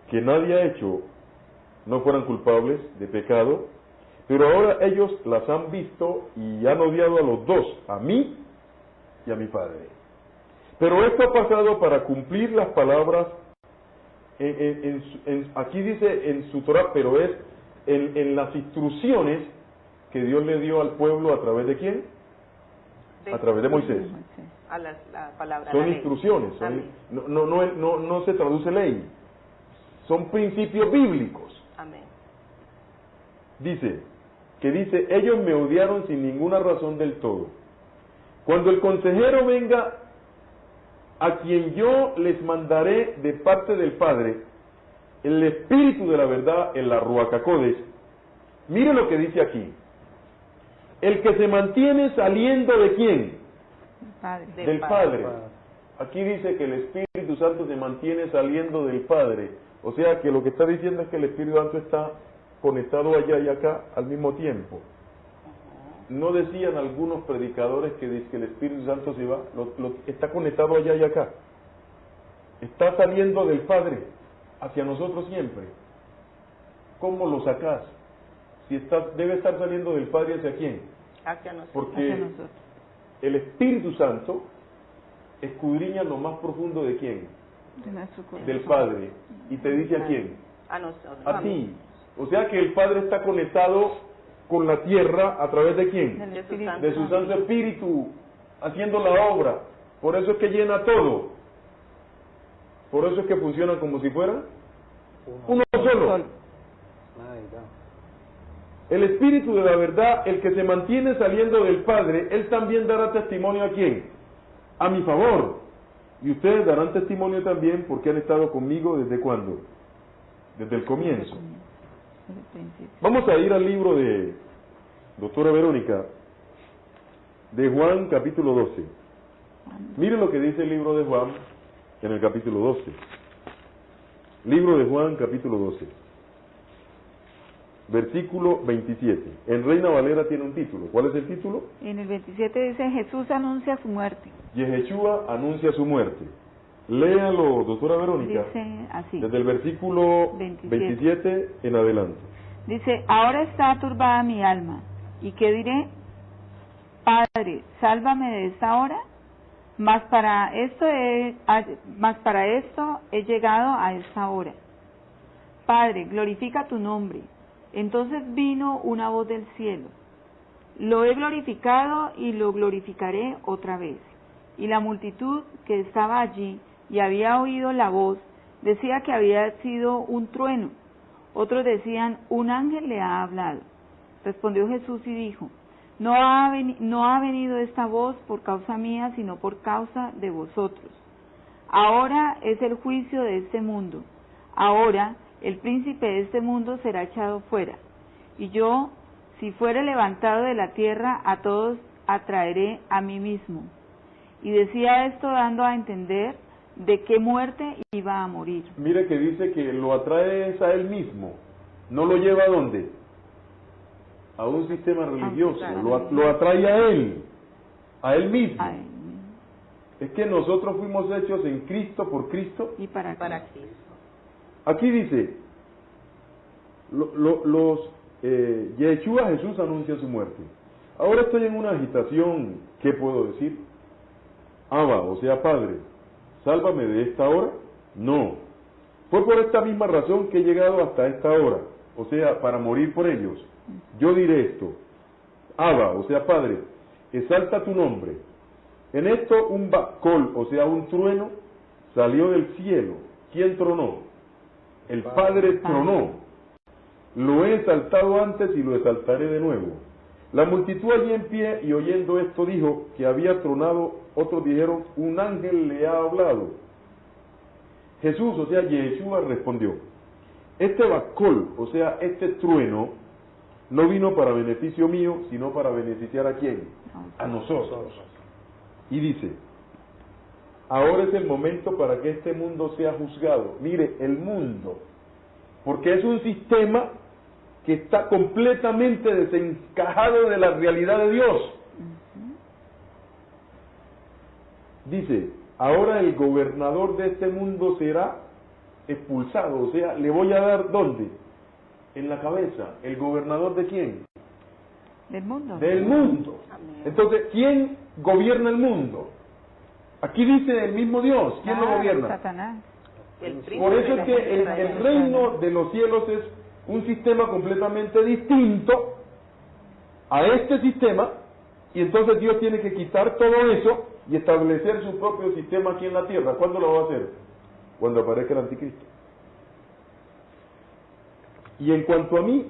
Speaker 1: que nadie ha hecho, no fueran culpables de pecado, pero ahora ellos las han visto y han odiado a los dos, a mí y a mi Padre. Pero esto ha pasado para cumplir las palabras, aquí dice en su Torah, pero es en las instrucciones que Dios le dio al pueblo a través de ¿quién? A través de Moisés.
Speaker 2: A la palabra.
Speaker 1: Son
Speaker 2: la ley.
Speaker 1: instrucciones, no se traduce ley, son principios bíblicos.
Speaker 2: Amén.
Speaker 1: Dice, ellos me odiaron sin ninguna razón del todo. Cuando el consejero venga, a quien yo les mandaré de parte del Padre, el Espíritu de la verdad, en la Ruach HaKodesh, mire lo que dice aquí: el que se mantiene saliendo ¿de quién?
Speaker 3: Padre.
Speaker 1: Del Padre. Aquí dice que el Espíritu Santo se mantiene saliendo del Padre. O sea que lo que está diciendo es que el Espíritu Santo está conectado allá y acá al mismo tiempo. No decían algunos predicadores que dice que el Espíritu Santo se va, está conectado allá y acá. Está saliendo del Padre hacia nosotros siempre. ¿Cómo lo sacás? Si debe estar saliendo del Padre ¿hacia quién?
Speaker 2: Hacia nosotros.
Speaker 1: Porque
Speaker 3: Hacia nosotros.
Speaker 1: el Espíritu Santo escudriña lo más profundo de quién?
Speaker 3: De nuestro corazón.
Speaker 1: Del Padre. Y te dice a quién?
Speaker 2: A nosotros.
Speaker 1: A ti. O sea que el Padre está conectado con la tierra a través de quién?
Speaker 3: Del
Speaker 2: De su
Speaker 3: Espíritu.
Speaker 2: Santo.
Speaker 1: De su Santo Espíritu, haciendo la obra. Por eso es que llena todo. Por eso es que funciona como si fuera uno solo. El Espíritu de la verdad, el que se mantiene saliendo del Padre, Él también dará testimonio ¿a quién? A mi favor. Y ustedes darán testimonio también porque han estado conmigo ¿desde cuándo? Desde el comienzo.
Speaker 3: Desde el principio.
Speaker 1: Vamos a ir al libro de doctora Verónica, de Juan capítulo 12. Miren lo que dice el libro de Juan en el capítulo 12. Libro de Juan capítulo 12. versículo 27. En Reina Valera tiene un título. ¿Cuál es el título?
Speaker 3: En el 27 dice, Jesús anuncia su muerte.
Speaker 1: Yeshua anuncia su muerte. Léalo, doctora Verónica.
Speaker 3: Dice así.
Speaker 1: Desde el versículo 27 en adelante.
Speaker 3: Dice, ahora está turbada mi alma. ¿Y qué diré? Padre, sálvame de esta hora. Mas para esto he llegado a esta hora. Padre, glorifica tu nombre. Entonces vino una voz del cielo. Lo he glorificado y lo glorificaré otra vez. Y la multitud que estaba allí y había oído la voz, decía que había sido un trueno. Otros decían, un ángel le ha hablado. Respondió Jesús y dijo, no ha venido esta voz por causa mía, sino por causa de vosotros. Ahora es el juicio de este mundo. Ahora el príncipe de este mundo será echado fuera. Y yo, si fuere levantado de la tierra, a todos atraeré a mí mismo. Y decía esto dando a entender de qué muerte iba a morir.
Speaker 1: Mire que dice que lo atrae a él mismo. ¿No lo lleva a dónde? A un sistema religioso. Lo atrae a él mismo. Es que nosotros fuimos hechos en Cristo, por Cristo
Speaker 3: y para
Speaker 2: Cristo.
Speaker 1: Aquí dice, Yeshua, Jesús anuncia su muerte. Ahora estoy en una agitación, ¿qué puedo decir? Abba, o sea, Padre, sálvame de esta hora. No, fue por esta misma razón que he llegado hasta esta hora, o sea, para morir por ellos. Yo diré esto, Abba, o sea, Padre, exalta tu nombre. En esto un bacol, o sea, un trueno, salió del cielo. ¿Quién tronó? El Padre tronó. Lo he exaltado antes y lo exaltaré de nuevo. La multitud allí en pie y oyendo esto dijo que había tronado. Otros dijeron, un ángel le ha hablado. Jesús, o sea, Yeshua respondió, este bacol, o sea, este trueno, no vino para beneficio mío, sino para beneficiar a quién? A nosotros. Y dice, ahora es el momento para que este mundo sea juzgado. Mire, el mundo, porque es un sistema que está completamente desencajado de la realidad de Dios. Dice, ahora el gobernador de este mundo será expulsado, o sea, le voy a dar ¿dónde? En la cabeza. ¿El gobernador de quién?
Speaker 3: Del mundo.
Speaker 1: Del mundo. Entonces, ¿quién gobierna el mundo? Aquí dice el mismo Dios. ¿Quién lo gobierna?
Speaker 3: Satanás.
Speaker 1: Por eso es que el reino de los cielos es un sistema completamente distinto a este sistema, y entonces Dios tiene que quitar todo eso y establecer su propio sistema aquí en la tierra. ¿Cuándo lo va a hacer? Cuando aparezca el anticristo. Y en cuanto a mí,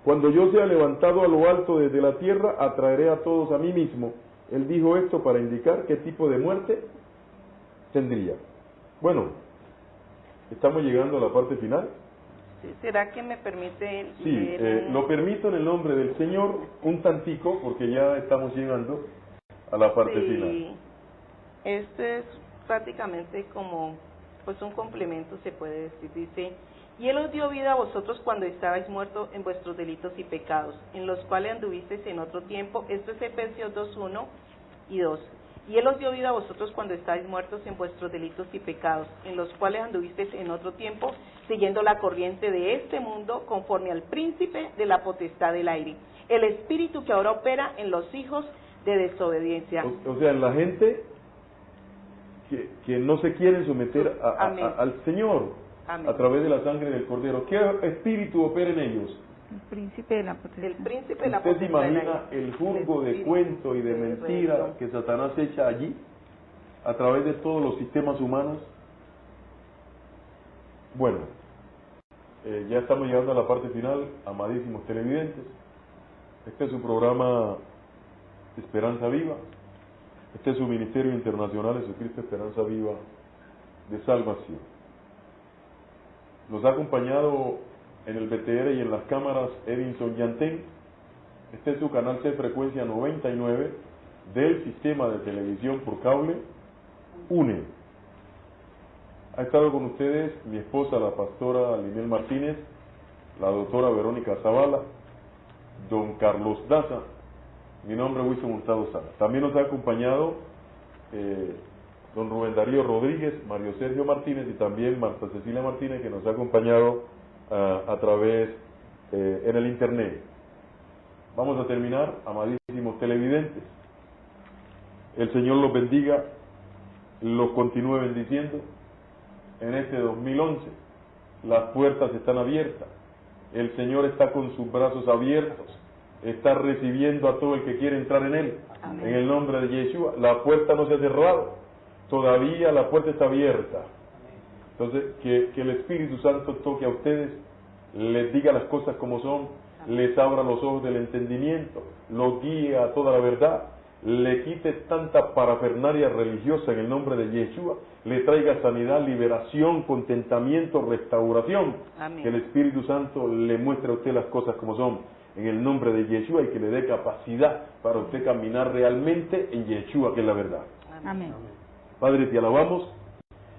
Speaker 1: cuando yo sea levantado a lo alto desde la tierra, atraeré a todos a mí mismo. Él dijo esto para indicar qué tipo de muerte tendría. Bueno, estamos llegando a la parte final.
Speaker 2: Sí, ¿será que me permite
Speaker 1: Sí,
Speaker 2: leer?
Speaker 1: lo permito en el nombre del Señor un tantico, porque ya estamos llegando a la parte final.
Speaker 2: Este es prácticamente como pues un complemento, se puede decir. Dice, y Él os dio vida a vosotros cuando estabais muertos en vuestros delitos y pecados, en los cuales anduvisteis en otro tiempo. Esto es Efesios 2:1 y 2. Y Él os dio vida a vosotros cuando estáis muertos en vuestros delitos y pecados, en los cuales anduvisteis en otro tiempo, siguiendo la corriente de este mundo, conforme al príncipe de la potestad del aire, el espíritu que ahora opera en los hijos de desobediencia.
Speaker 1: O sea, la gente que no se quieren someter al Señor. Amén. A través de la sangre del Cordero. ¿Qué espíritu opera en ellos?
Speaker 3: El príncipe de la potestad.
Speaker 2: El príncipe de la
Speaker 1: potestad. ¿Usted se imagina
Speaker 2: el
Speaker 1: el jurgo de cuento y de mentira que Satanás echa allí a través de todos los sistemas humanos? Bueno, ya estamos llegando a la parte final, amadísimos televidentes. Este es su programa Esperanza Viva. Este es su Ministerio Internacional Jesucristo Esperanza Viva de Salvación. Nos ha acompañado en el BTR y en las cámaras Edinson Yantén. Este es su canal C, frecuencia 99 del sistema de televisión por cable UNE. Ha estado con ustedes mi esposa, la pastora Linel Martínez, la doctora Verónica Zavala, don Carlos Daza, mi nombre es Wilson Hurtado Sala. También nos ha acompañado don Rubén Darío Rodríguez, Mario Sergio Martínez y también Marta Cecilia Martínez, que nos ha acompañado a través en el internet. Vamos a terminar, amadísimos televidentes. El Señor los bendiga, los continúe bendiciendo. En este 2011 las puertas están abiertas, el Señor está con sus brazos abiertos, está recibiendo a todo el que quiere entrar en Él. Amén. En el nombre de Yeshua, la puerta no se ha cerrado, todavía la puerta está abierta. Entonces, que el Espíritu Santo toque a ustedes, les diga las cosas como son, les abra los ojos del entendimiento, los guíe a toda la verdad, le quite tanta parafernalia religiosa en el nombre de Yeshua, le traiga sanidad, liberación, contentamiento, restauración. Amén. Que el Espíritu Santo le muestre a usted las cosas como son en el nombre de Yeshua y que le dé capacidad para usted caminar realmente en Yeshua, que es la verdad.
Speaker 3: Amén.
Speaker 1: Padre, te alabamos,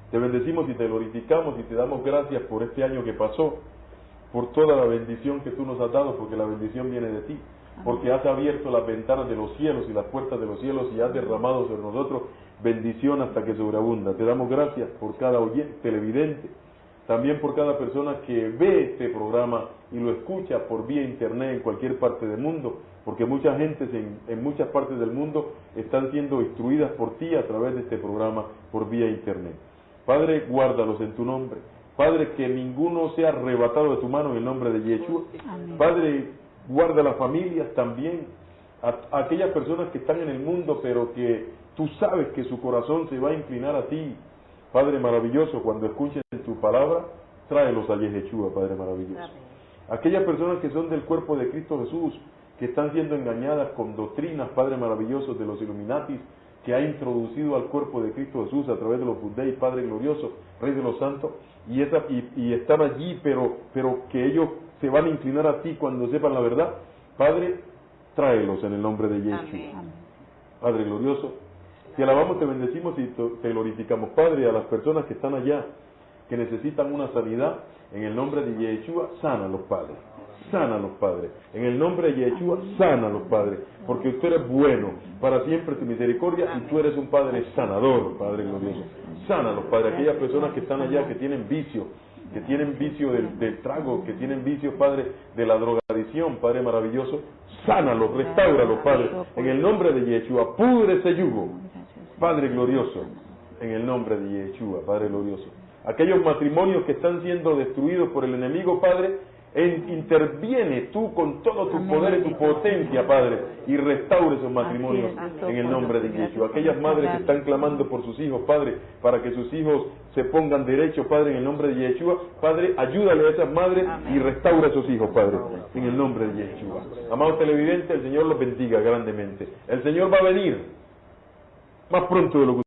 Speaker 1: te bendecimos y te glorificamos y te damos gracias por este año que pasó, por toda la bendición que tú nos has dado, porque la bendición viene de ti, porque has abierto las ventanas de los cielos y las puertas de los cielos y has derramado sobre nosotros bendición hasta que sobreabunda. Te damos gracias por cada oyente, televidente, también por cada persona que ve este programa y lo escucha por vía internet en cualquier parte del mundo, porque mucha gente en muchas partes del mundo están siendo instruidas por ti a través de este programa por vía internet. Padre, guárdalos en tu nombre. Padre, que ninguno sea arrebatado de tu mano en el nombre de Yeshua. Amén. Padre, guarda las familias también, a aquellas personas que están en el mundo, pero que tú sabes que su corazón se va a inclinar a ti. Padre maravilloso, cuando escuchen tu palabra, tráelos a Yeshua, Padre maravilloso. Amén. Aquellas personas que son del cuerpo de Cristo Jesús, que están siendo engañadas con doctrinas, Padre maravilloso, de los Illuminatis, que ha introducido al cuerpo de Cristo Jesús a través de los Budei, Padre glorioso, Rey de los santos, y están allí, pero que ellos se van a inclinar a ti cuando sepan la verdad. Padre, tráelos en el nombre de Yeshua. Amén. Padre glorioso, te alabamos, te bendecimos y te glorificamos. Padre, a las personas que están allá, que necesitan una sanidad, en el nombre de Yeshua, sánalos, Padre. Sánalos, Padre. En el nombre de Yeshua, sánalos, Padre. Porque usted es bueno, para siempre tu misericordia, y tú eres un Padre sanador, Padre glorioso. Sánalos, Padre. Aquellas personas que están allá, que tienen vicio del trago, que tienen vicio, Padre, de la drogadicción, Padre maravilloso, sánalos, restáuralos, Padre. En el nombre de Yeshua, pudre ese yugo, Padre glorioso. En el nombre de Yeshua, Padre glorioso. Aquellos matrimonios que están siendo destruidos por el enemigo, Padre, interviene tú con todo tu poder y tu potencia, Padre, y restaure esos matrimonios en el nombre de Yeshua. Aquellas madres que están clamando por sus hijos, Padre, para que sus hijos se pongan derechos, Padre, en el nombre de Yeshua, Padre, ayúdale a esas madres y restaura a sus hijos, Padre, en el nombre de Yeshua. Amados televidentes, el Señor los bendiga grandemente. El Señor va a venir más pronto de lo que